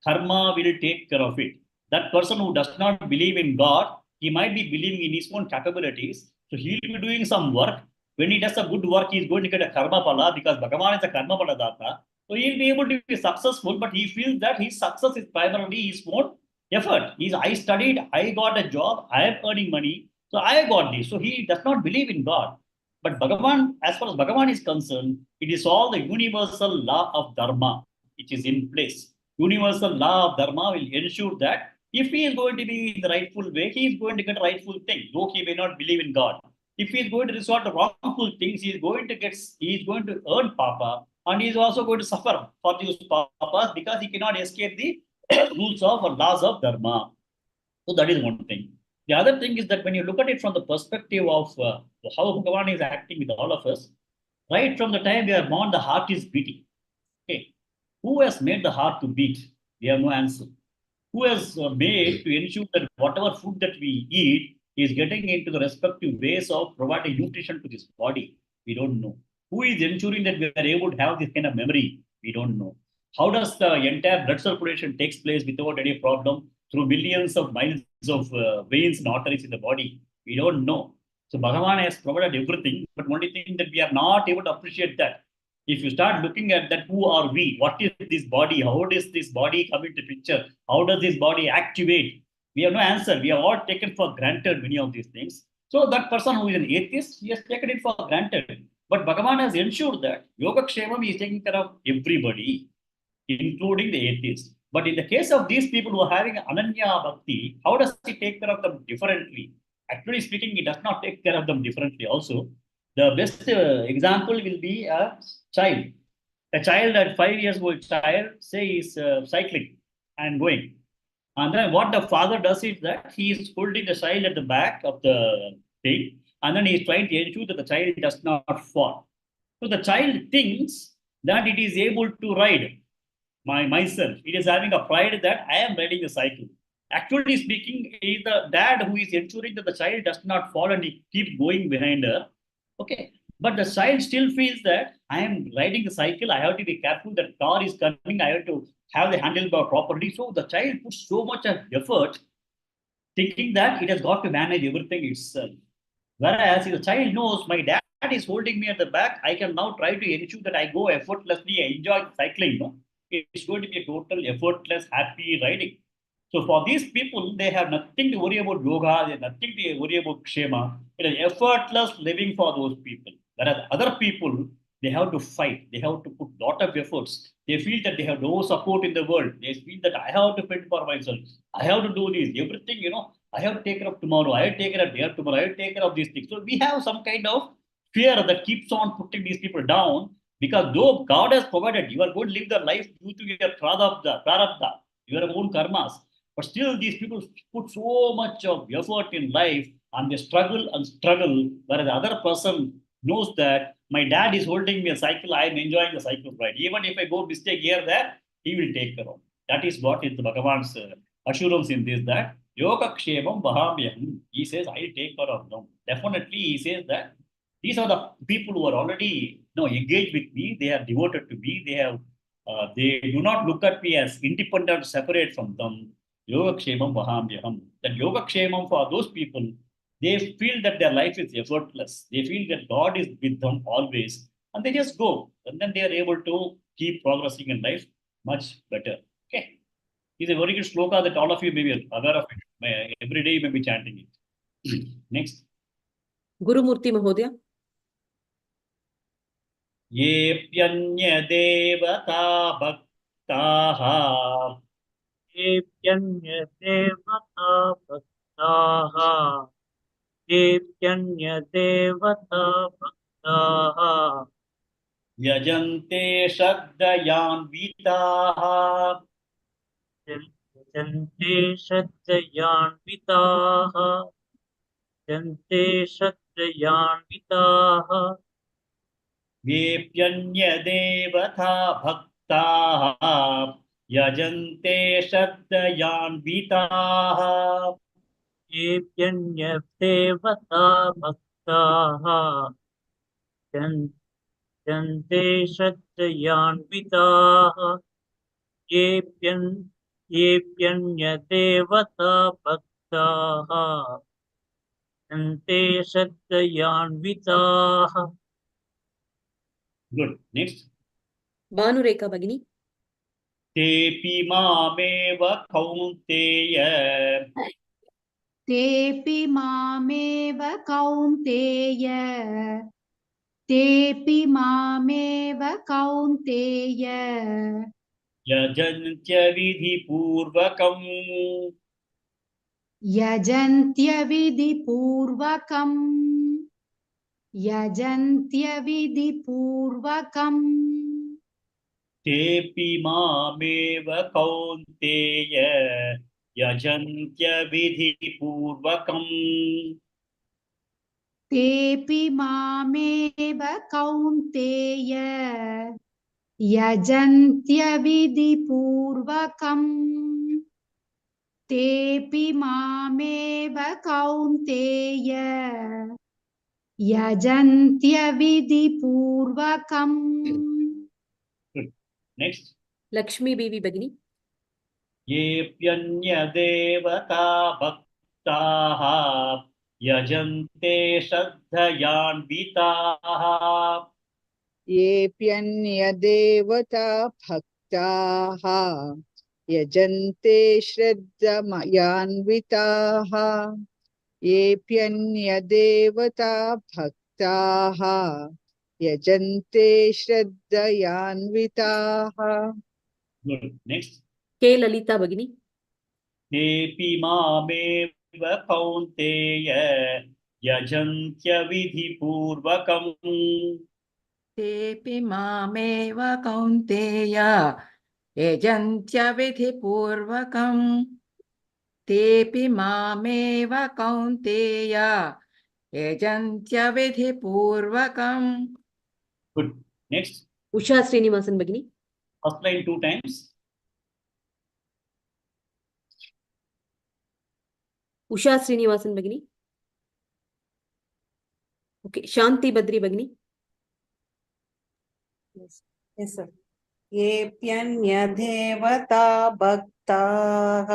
Karma will take care of it. That person who does not believe in God, he might be believing in his own capabilities. So he'll be doing some work. When he does a good work, he's going to get a karma pala because Bhagavan is a karma pala data. So he'll be able to be successful, but he feels that his success is primarily his own effort. I studied, I got a job, I am earning money, so I got this. So he does not believe in God. But Bhagavan, as far as Bhagavan is concerned, it is all the universal law of dharma which is in place. Universal law of dharma will ensure that if he is going to be in the rightful way, he is going to get rightful thing, though he may not believe in God. If he is going to resort to wrongful things, he is going to earn papa, and he is also going to suffer for these papas because he cannot escape the rules of or laws of dharma. So that is one thing. The other thing is that when you look at it from the perspective of how Bhagavan is acting with all of us, right from the time we are born, the heart is beating. Okay, who has made the heart to beat? We have no answer. Who has made to ensure that whatever food that we eat is getting into the respective ways of providing nutrition to this body? We don't know. Who is ensuring that we are able to have this kind of memory? We don't know. How does the entire blood circulation takes place without any problem through millions of miles of veins and arteries in the body? We don't know. So Bhagavan has provided everything, but only thing that we are not able to appreciate that. If you start looking at that, who are we? What is this body? How does this body come into picture? How does this body activate? We have no answer. We have all taken for granted many of these things. So that person who is an atheist, he has taken it for granted. But Bhagavan has ensured that Yoga Kshemam is taking care of everybody, including the atheists. But in the case of these people who are having Ananya Bhakti, how does he take care of them differently? Actually speaking, he does not take care of them differently also. The best example will be a child. A child at 5 years old child, say, is cycling and going. And then what the father does is that he is holding the child at the back of the thing, and then he is trying to ensure that the child does not fall. So the child thinks that it is able to ride myself. It is having a pride that I am riding the cycle. Actually speaking, it is the dad who is ensuring that the child does not fall and he keeps going behind her. Okay. But the child still feels that I am riding the cycle. I have to be careful that car is coming. I have to have the handlebar properly. So the child puts so much of effort thinking that it has got to manage everything itself. Whereas if the child knows my dad is holding me at the back, I can now try to ensure that I go effortlessly, I enjoy cycling. No? It's going to be a total effortless, happy riding. So for these people, they have nothing to worry about yoga, they have nothing to worry about kshema. It is effortless living for those people. Whereas other people, they have to fight, they have to put lot of efforts. They feel that they have no support in the world. They feel that I have to fend for myself. I have to do this, everything, I have to take care of tomorrow. I have to take care of day tomorrow. I have to take care of these things. So we have some kind of fear that keeps on putting these people down because though God has provided, you are going to live the life due to your prarabdha, your own karmas. But still, these people put so much of effort in life and they struggle and struggle, whereas the other person knows that my dad is holding me a cycle, I am enjoying the cycle ride. Even if I go mistake here, there, he will take care of. That is what is the Bhagavan's assurance in this that Yoga Kshemam Vahamyam. He says, I take care of them. Definitely, he says that these are the people who are already engaged with me. They are devoted to me. They do not look at me as independent, separate from them. Yoga Kshemam Vahamyam. That Yoga Kshemam for those people, they feel that their life is effortless. They feel that God is with them always. And they just go. And then they are able to keep progressing in life much better. Okay. It's a very good shloka that all of you may be aware of it. Every day you may be chanting it. Next. Gurumurti Mahodaya. Yepyanya devata bhaktaha Devata Bhaktaha तेऽप्यन्यदेवता भक्ताः यजन्ते श्रद्धयान्विताः यजन्ते श्रद्धयान्विताः यजन्ते श्रद्धयान्विताः येऽप्यन्यदेवता भक्ताः यजन्ते श्रद्धयान्विताः येऽप्यन्यदेवता भक्ताः यजन्ते श्रद्धयान्विताः येऽप्यन्यदेवता भक्ताः यजन्ते श्रद्धयान्विताः. Good. Next. Bhanureka Bhagini. तेऽपि मामेव कौन्तेय तेऽपि मामेव कौन्तेय तेऽपि मामेव कौन्तेय यजन्त्य विधिपूर्वकम् यजन्त्यविधिपूर्वकम् यजन्त्यविधिपूर्वकम् तेऽपि मामेव कौन्तेय यजन्त्य विधिपूर्वकम् तेऽपि मामेव कौन्तेय यजन्त्यविधिपूर्वकम् तेऽपि मामेव कौन्तेय यजन्त्यविधिपूर्वकम्. Next. Lakshmi Bibi Bhagini. येऽप्यन्यदेवता भक्ताः यजन्ते श्रद्धयान्विताः येऽप्यन्यदेवता भक्ताः यजन्ते श्रद्धयान्विताः येऽप्यन्यदेवता भक्ताः यजन्ते श्रद्धयान्विताः. Good. Next. K Lalita Bhagini. तेऽपि मामेव कौन्तेय यजन्त्य विधिपूर्वकम् तेऽपि मामेव कौन्तेय यजन्त्यविधिपूर्वकम् तेऽपि मामेव कौन्तेय यजन्त्यविधिपूर्वकम्. Good. Next. Usha Srinivasan Bhagini. First line 2 times. Usha Srinivasan Bhagini. Okay. Shanti Badri Bhagini. Yes, sir. येऽप्यन्यदेवता भक्ताः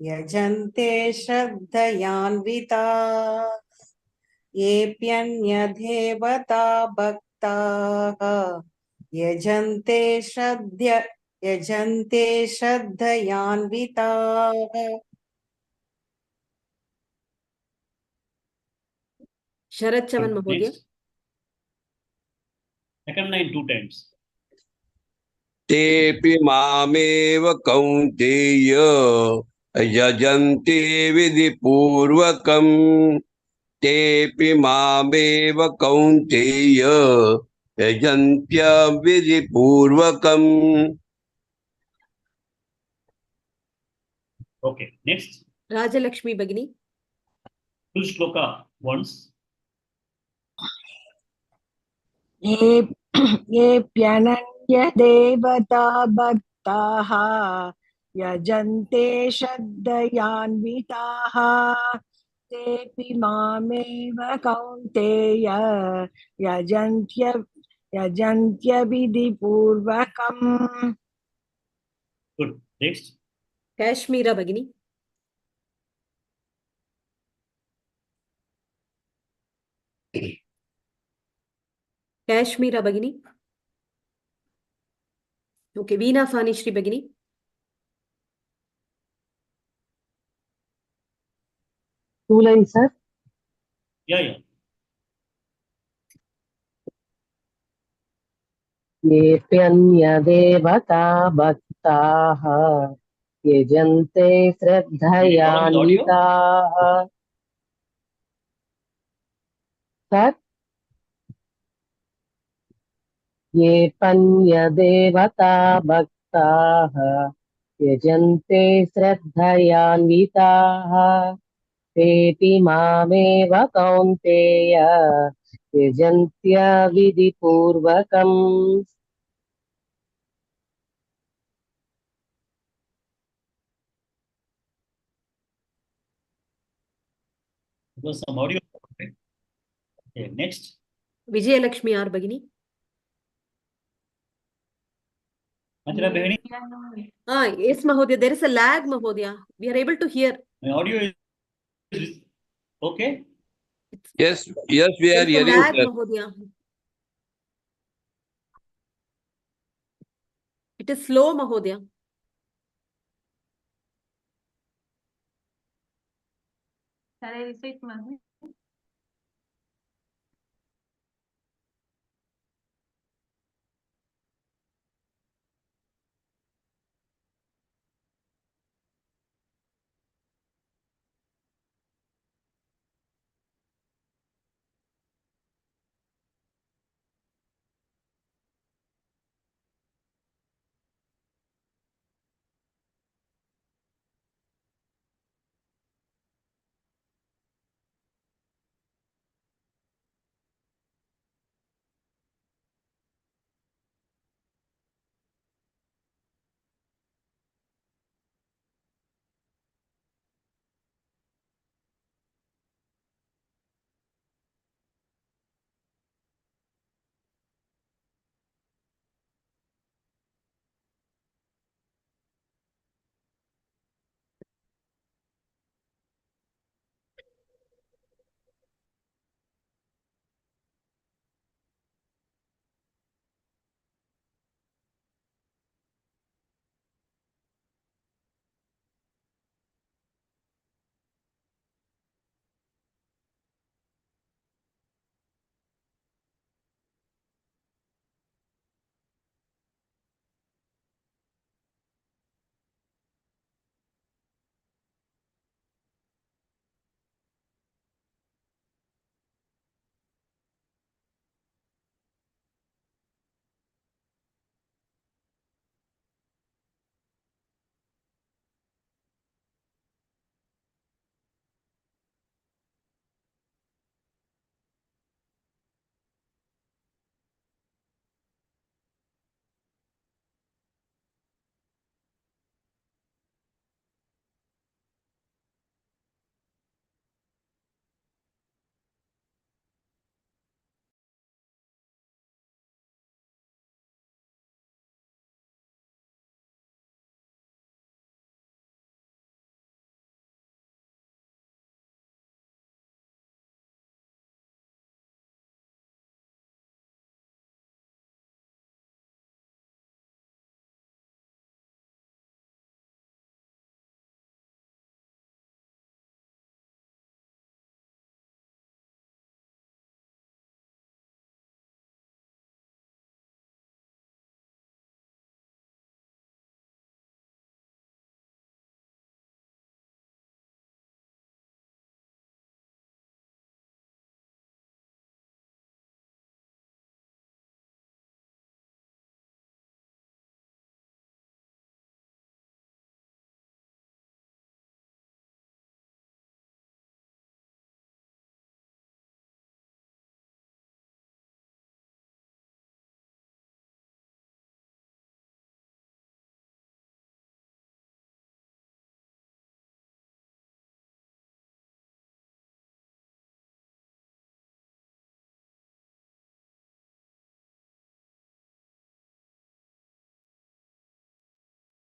यजन्ते श्रद्धयान्विताः येऽप्यन्यदेवता भक्ताः यजन्ते श्रद्धयान्विताः. Sharat Chavan Mahodaya. Next. Second line 2 times. तेऽपि मामेव कौन्तेय यजन्ते विधिपूर्वकम् तेऽपि मामेव कौन्तेय यजन्त्य विधिपूर्वकम्. Okay. Next. Rajalakshmi Bhagini. Full shloka once. येऽप्यनन्यदेवता भक्ताः यजन्ते श्रद्धयान्विताः तेऽपि मामेव कौन्तेय यजन्त्यविधिपूर्वकम्. Good. Next. Kashmira Bhagini. Kashmira Bhagini. Okay. Veena Fani Shri Bhagini. Two lines, sir. Yeah. येऽप्यन्यदेवता भक्ताः यजन्ते Did you follow with audio? श्रद्धयान्विताः Sir, ये पन्यदेवता भक्ताः यजन्ते श्रद्धयान्विताः तेऽपि मामेव कौन्तेय यजन्त्य विधिपूर्वकम्. It was some audio. Okay, next. Vijayalakshmi R. Bagini. Manjula Behani, Yes, Mahodaya. There is a lag, Mahodaya. We are able to hear. my audio is okay. Yes, yes, we There are is a hearing, lag, sir. Mahodaya. It is slow, Mahodaya. Shall I recite, Madhu?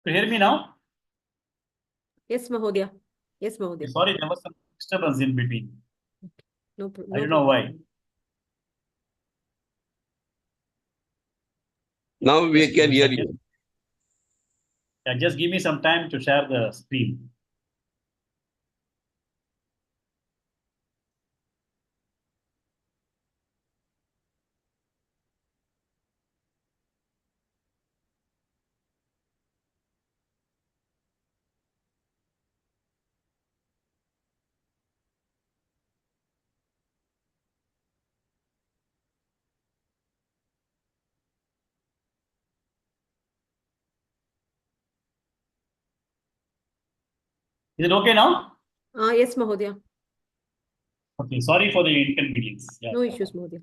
To hear me now? Yes, Mahodaya. Yes, Mahodaya. Sorry, there was some disturbance in between. No, I don't know why. Now we Just can one hear second. you. Yeah, just give me some time to share the screen. Is it okay now? Yes, Mahodaya. Okay, sorry for the inconvenience. Yeah. No issues, Mahodaya.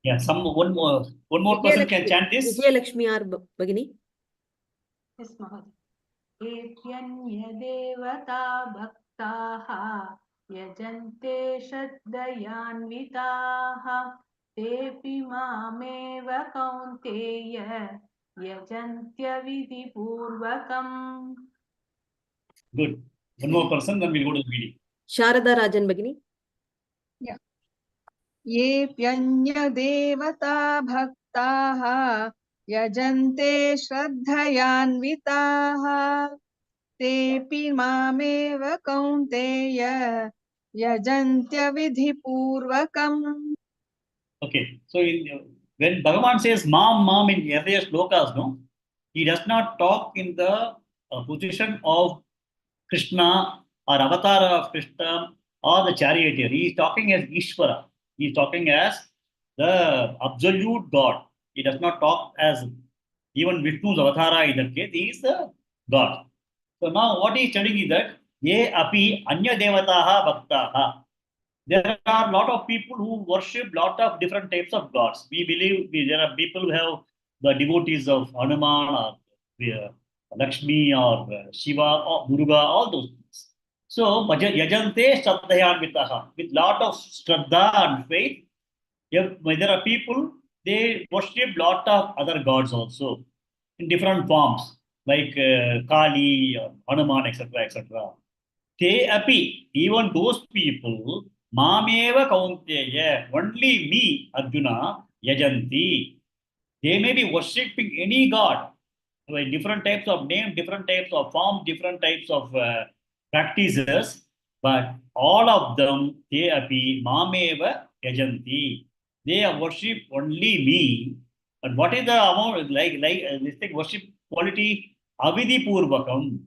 Yeah, one more person can chant this. Vijayalakshmi or Bhagini. Yes, Mahodaya. एप्यन्यदेवता भक्ताः यजन्ते श्रद्धयान्विताः तेऽपि मामेव कौन्तेय यजन्त्यविधिपूर्वकम्. Good. One more person, then we'll go to the meeting. Sharada Rajan Bhagini. Yeah. येऽप्यन्यदेवता भक्ताः यजन्ते श्रद्धयान्विताः तेऽपि मामेव कौन्तेय यजन्त्यविधिपूर्वकम्. Okay, so when Bhagavan says Mam in earlier shlokas, no, he does not talk in the position of Krishna or avatar of Krishna or the charioteer. He is talking as Ishvara. He is talking as the absolute God. He does not talk as even Vishnu's avatara in that case. He is the God. So now what he is telling is that Ye api anya devataha bhaktaha. There are a lot of people who worship lot of different types of gods. We believe there are people who have the devotees of Hanuman or Lakshmi or Shiva or Durga, all those things. So, yajante shraddhayanvitaha, with lot of shraddha and faith. There are people, they worship lot of other gods also in different forms, like Kali, Hanuman, etc., etc. Te api, even those people, Mameva Kaunteya, only me, Arjuna, Yajanti. They may be worshipping any god, with different types of name, different types of form, different types of practices, but all of them, Te api, Mameva Yajanti. They worship only me. But what is the amount, like this thing, worship quality? Avidhi Purvakam.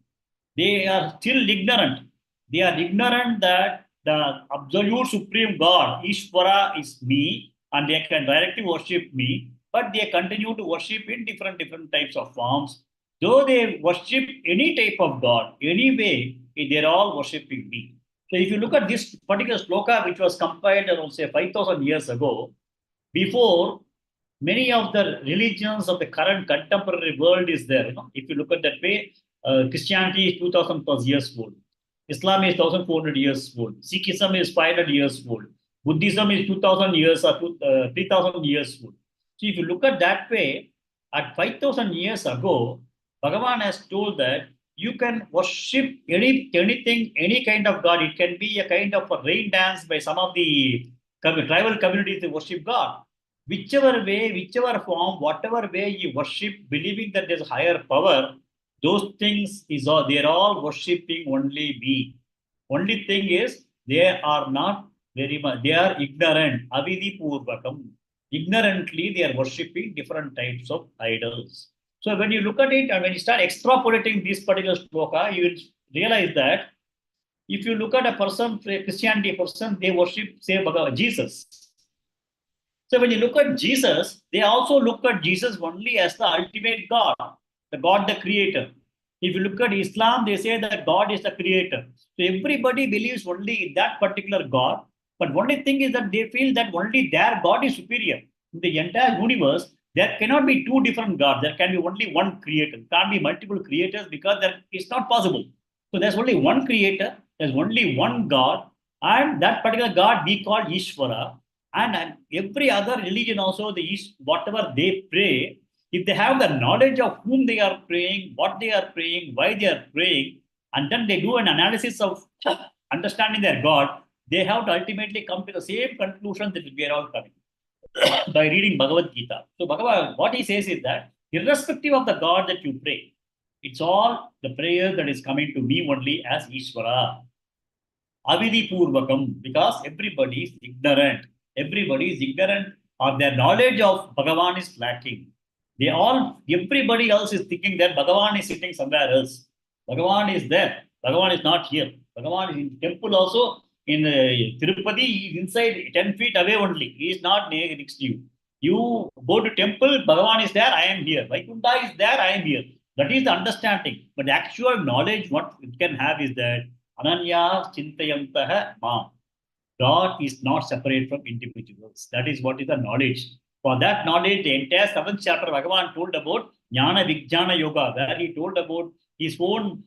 They are still ignorant. They are ignorant that the absolute supreme God, Ishvara, is me, and they can directly worship me, but they continue to worship in different types of forms. Though they worship any type of God, anyway, they're all worshiping me. So if you look at this particular shloka, which was compiled around, say, 5,000 years ago, before many of the religions of the current contemporary world is there. If you look at that way, Christianity is 2,000 plus years old. Islam is 1,400 years old. Sikhism is 500 years old. Buddhism is 2,000 years or 3,000 years old. So if you look at that way, at 5,000 years ago, Bhagavan has told that you can worship anything, any kind of God. It can be a kind of a rain dance by some of the tribal communities that worship God. Whichever way, whichever form, whatever way you worship, believing that there's higher power, those things they're all worshipping only me. Only thing is, they are not very much, they are ignorant. Avidhi Purvakam. Ignorantly, they are worshipping different types of idols. So when you look at it and when you start extrapolating this particular shloka, you will realize that if you look at a person, a Christianity person, they worship, say, Jesus. So when you look at Jesus, they also look at Jesus only as the ultimate God, the God, the creator. If you look at Islam, they say that God is the creator. So everybody believes only in that particular God. But only thing is that they feel that only their God is superior. In the entire universe, there cannot be two different gods. There can be only one creator. There can't be multiple creators because it's not possible. So there's only one creator, there's only one God, and that particular God we call Ishvara. And every other religion also, whatever they pray, if they have the knowledge of whom they are praying, what they are praying, why they are praying, and then they do an analysis of understanding their God, they have to ultimately come to the same conclusion that we are all coming by reading Bhagavad Gita. So Bhagavad, what he says is that irrespective of the God that you pray, it's all the prayer that is coming to me only as Ishvara. Avidhi Purvakam, because everybody is ignorant. Everybody is ignorant or their knowledge of Bhagavan is lacking. Everybody else is thinking that Bhagavan is sitting somewhere else. Bhagavan is there. Bhagavan is not here. Bhagavan is in temple also. In Tirupati, he is inside 10 feet away only. He is not next to you. You go to temple, Bhagavan is there, I am here. Vaikuntha is there, I am here. That is the understanding. But the actual knowledge, what it can have is that Ananya Chintayantaha Ma. God is not separate from individuals. That is what is the knowledge. For that knowledge, the entire 7th chapter, Bhagavan told about Jnana Vijnana Yoga, where he told about his own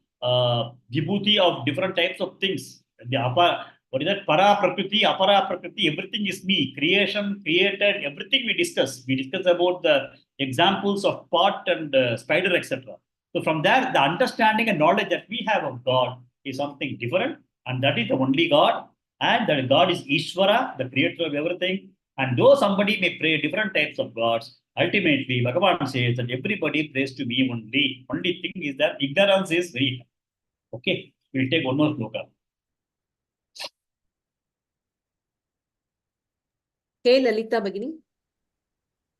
vibhuti of different types of things. What is that? Para Prakriti, Apara Prakriti, everything is me. Creation, created, everything we discuss. We discuss about the examples of pot and spider, etc. So from there, the understanding and knowledge that we have of God is something different, and that is the only God, and that God is Ishvara, the creator of everything. And though somebody may pray different types of gods, ultimately, Bhagavan says that everybody prays to me only. Only thing is that ignorance is very high. Okay, we'll take one more shloka. Hey, Lalita Bagini.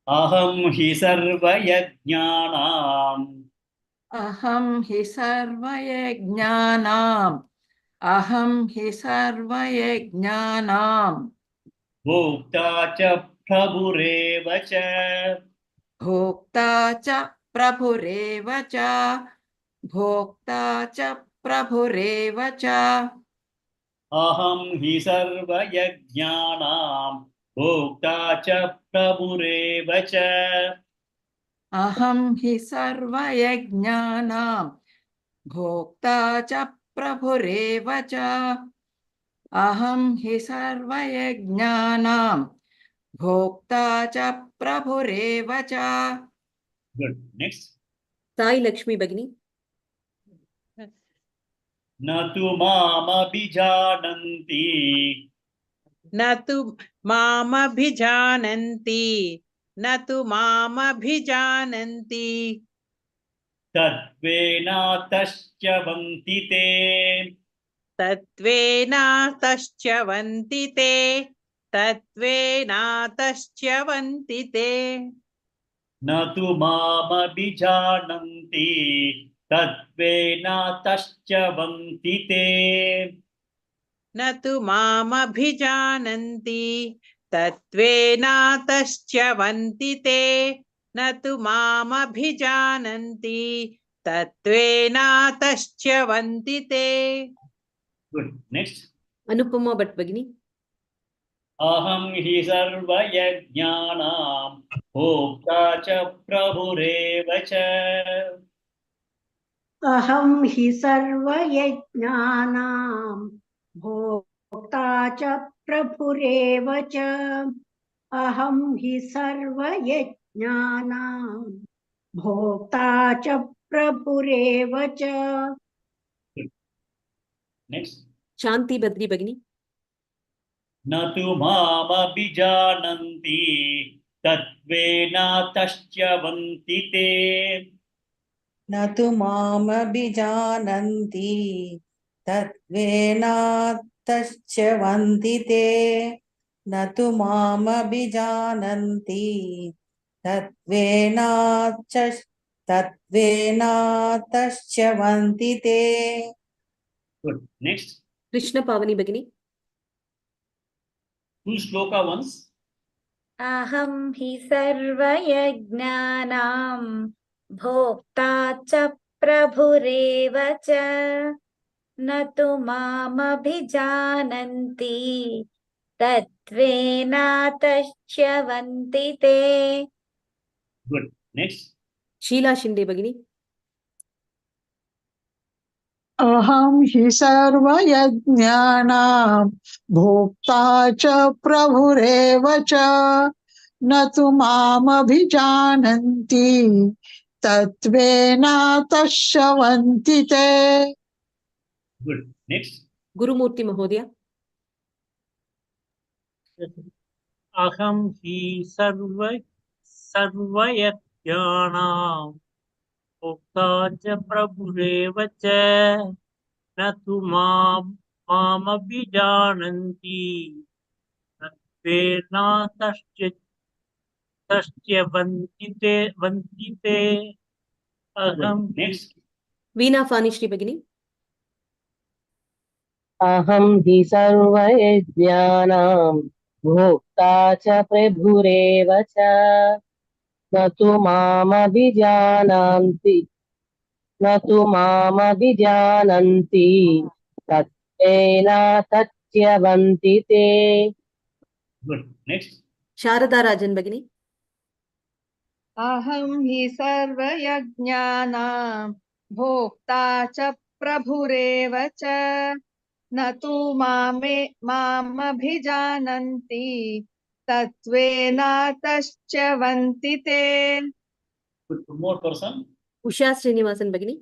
Aham hi sarva yajnanam. Aham hi sarvayajnanam. Aham hi sarvayajnanam. Bhokta cha prabhureva cha. Bhokta cha prabhureva cha. Bhokta cha prabhureva cha. Aham hi sarva yajnanam. Bhokta cha prabhureva cha. Aham hi sarvayajnanam. Bhokta cha prabhureva cha. Aham hi sarvayajnanam. Bhokta cha prabhureva cha. Good. Next. Sai Lakshmi Bagini. न तु मामभिजानन्ति न तु मामभिजानन्ति न तु मामभिजानन्ति तत्त्वेनातश्च वन्ति ते तत्त्वेनातश्च वन्ति ते तत्त्वेनातश्च वन्ति ते न तु मामभिजानन्ति तत्त्वेनातश्च वन्ति ते न तु मामभिजानन्ति तत्त्वेनातश्च वन्ति ते न तु मामभिजानन्ति तत्त्वेनातश्च वन्ति ते. Good. Next. Anupama Bhatt Bagini. अहं हि सर्वयज्ञानां भोक्ता च प्रभुरेव च अहं हि सर्वयज्ञानां भोक्ता च प्रभुरेव च अहं हि सर्वयज्ञानां भोक्ता च प्रभुरेव च. Next. Shanti Badri Bagini. न तु मामभिजानन्ति तत्त्वेनातश्च वन्ति ते न तु मामभिजानन्ति तत्त्वेनातश्च वन्ति ते न तु मामभिजानन्ति तत्त्वेनातश्च वन्ति ते. Good. Next. Krishna Pavani Bagini. Two shloka once. Aham hi sarvayajnanam bhokta cha prabhureva cha na tu mamabhijananti tattvenatascha vanti te. Good. Next. Sheila Shinde Bagini. अहं हि सर्वयज्ञानां भोक्ता च प्रभुरेव च न तु मामभिजानन्ति तत्त्वेनातश्च वन्ति ते. Good. Next. Gurumurthy Mahodaya. अहं हि सर्वयज्ञानां भोक्ता च प्रभुरेव च न तु मामभिजानन्ति तत्त्वेनातश्च वन्ति ते अहं Next. Veena Fanishri Bagini. अहं हि सर्वयज्ञानां भोक्ता च प्रभुरेव च न तु मामभिजानान्ति न तु मामभिजानन्ति तत्त्वेन तच्यवन्ति ते Good. Next. Sharada Rajan Bagini. अहं हि सर्वयज्ञानां भोक्ता च प्रभुरेव च न तु मामभिजानन्ति तत्त्वेनातश्च्यवन्ति ते. Good. One more person. Usha Srinivasan Bagini.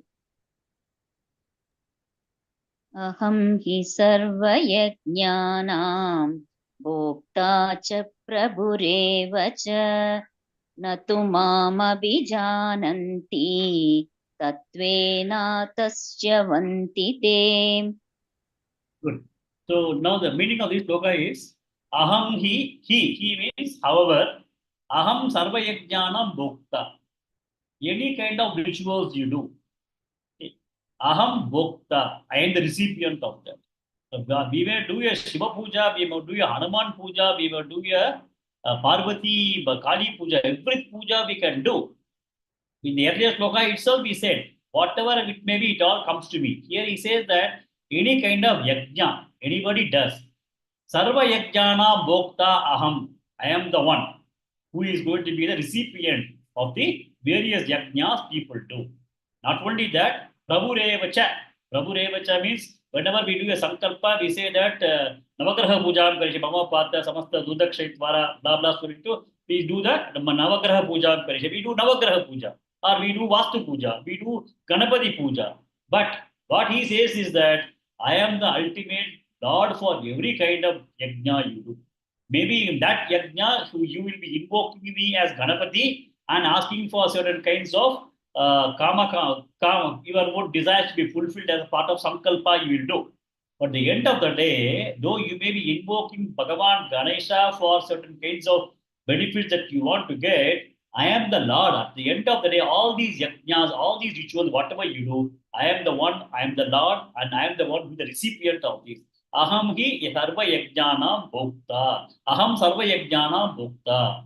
अहं हि सर्वयज्ञानां भोक्ता च प्रभुरेव च न तु मामभिजानन्ति तत्त्वेनातश्च्यवन्ति ते. Good. So now the meaning of this sloka is aham he means however aham sarva yajnanam bhokta. Any kind of rituals you do, aham bhokta, I am the recipient of that. So we may do a Shiva puja, we may do a Hanuman puja, we may do a Parvati Kali puja, every puja we can do. In the earlier sloka itself, we said, whatever it may be, it all comes to me. Here he says that any kind of yajna, anybody does. Sarva yajnana bhokta aham. I am the one who is going to be the recipient of the various yajnas people do. Not only that, Prabhu Revacha. Prabhu Revacha means whenever we do a sankalpa, we say that Navagraha Puja, Bhagavad Pata, Samasta Dudakshaitvara, blah blah so we do that Navagraha Puja, we do Navagraha Puja, or we do Vastu Puja, we do Ganapati Puja. But what he says is that I am the ultimate Lord for every kind of yajna you do. Maybe in that yajna, you will be invoking me as Ganapati and asking for certain kinds of kama, your own desires to be fulfilled as a part of sankalpa you will do. But at the end of the day, though you may be invoking Bhagavan Ganesha for certain kinds of benefits that you want to get, I am the Lord. At the end of the day, all these yajnas, all these rituals, whatever you do, I am the one, I am the Lord, and I am the one who is the recipient of this. Aham hi sarva yajnanam bhokta. Aham sarva yajnanam bhokta.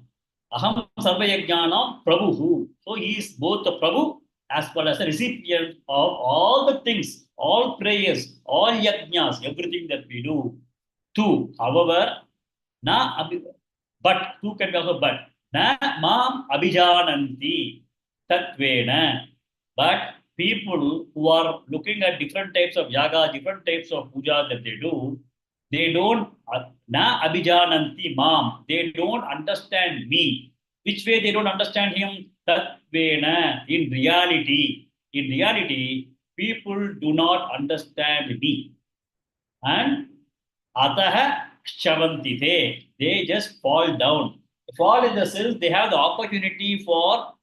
Aham sarva yajnanam prabhu. So he is both the Prabhu as well as the recipient of all the things, all prayers, all yajnas, everything that we do. Two, however, but two can be also but. Na mam abhijananti tatvena. But people who are looking at different types of yaga, different types of puja that they do, they don't na abhijananti mam. They don't understand me. Which way they don't understand him? Tatvena. In reality, people do not understand me. And ataha shavantite. They just fall down. Fall in the sense they have the opportunity for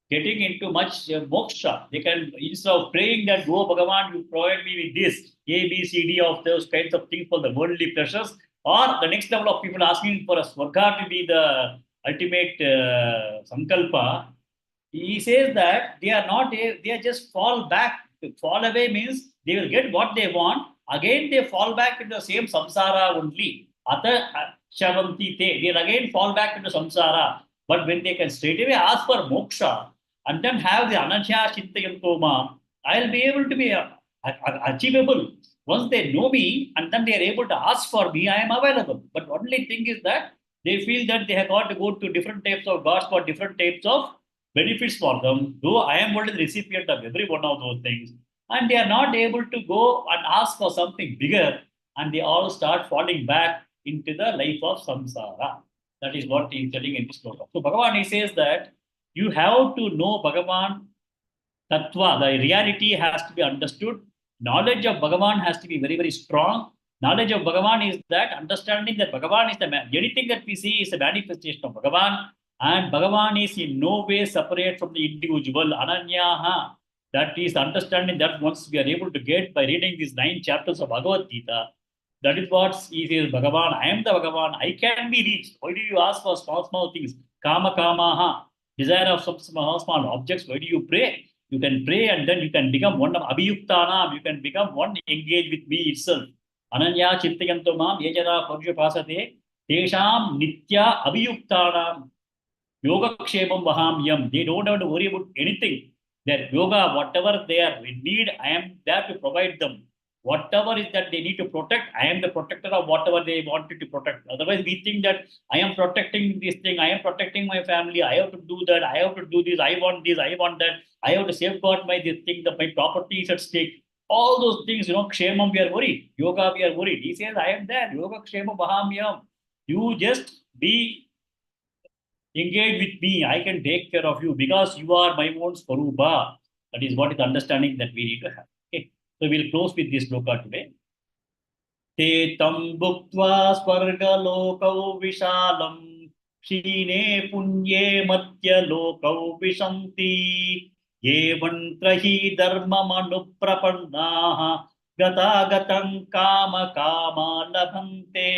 getting into much moksha. They can, instead of praying that, go Bhagavan, you provide me with this, A, B, C, D of those kinds of things for the worldly pleasures, or the next level of people asking for a Swarga to be the ultimate sankalpa. He says that they are not, they are just fall back. Fall away means they will get what they want. Again, they fall back into the same samsara only. Ata shavanti te. They'll again fall back into samsara. But when they can straight away ask for moksha and then have the ananya chintayantoma, I'll be able to be achievable. Once they know me and then they are able to ask for me, I am available. But only thing is that they feel that they have got to go to different types of gods for different types of benefits for them, though I am only the recipient of every one of those things. And they are not able to go and ask for something bigger, and they all start falling back into the life of samsara. That is what he is telling in this sloka. So Bhagavan, he says that you have to know Bhagavan Tattva, the reality has to be understood. Knowledge of Bhagavan has to be very, very strong. Knowledge of Bhagavan is that understanding that Bhagavan is the man. Anything that we see is a manifestation of Bhagavan, and Bhagavan is in no way separate from the individual. Ananyaha. That is understanding that once we are able to get by reading these 9 chapters of Bhagavad Gita. That is what he says, Bhagavan, I am the Bhagavan, I can be reached. Why do you ask for small things? Kama kamaha, desire of some small objects. Why do you pray? You can pray and then you can become one of abhiyuktanam. You can become one engaged with me itself. Ananya chintayantomam yajana parjapasate tesham nitya abhiyuktanam yoga kshemam vahamyam. They don't have to worry about anything. Their yoga, whatever they are in need, I am there to provide them. Whatever is that they need to protect, I am the protector of whatever they wanted to protect. Otherwise, we think that I am protecting this thing, I am protecting my family, I have to do that, I have to do this, I want this, I want that, I have to safeguard my this thing, that my property is at stake. All those things, Kshemam, we are worried. Yoga, we are worried. He says, I am there. Yoga, Kshema, Bahamyam. You just be engaged with me. I can take care of you because you are my own Swarupa. That is what is the understanding that we need to have. Okay. So we'll close with this sloka today. Te tam bhuktva swargalokau vishalam क्षीणे पुण्ये मध्यलोकौ विशन्ति येवन्त्र हि धर्ममनुप्रपन्नाः गतागतं कामकामा लभन्ते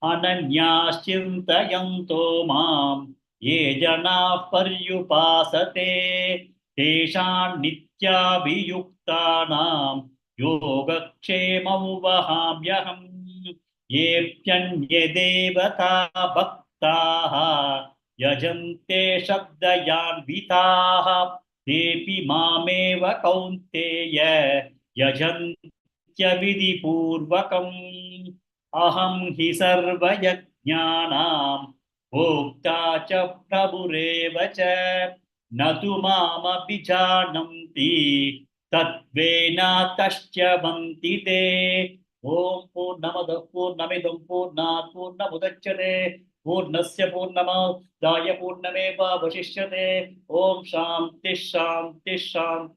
अनन्याश्चिन्तयन्तो मां ये जनाः पर्युपासते तेषां नित्याभियुक्तानां योगक्षेमं वहाम्यहम् येऽप्यन्ये देवता भक्ताः यजन्ते शब्दयान्विताः तेऽपि मामेव कौन्तेय यजन्त्यविधिपूर्वकम् अहं हि सर्वयज्ञानां भोक्ता च प्रभुरेव च न तु मामभिजानन्ति तत्त्वेनातश्च्यवन्ति ते ओम पूर्णमदः पूर्णमिदं पूर्णात् पूर्णमुदच्यते पूर्णस्य पूर्णमादाय पूर्णमेवावशिष्यते ओम शांति शांति शांति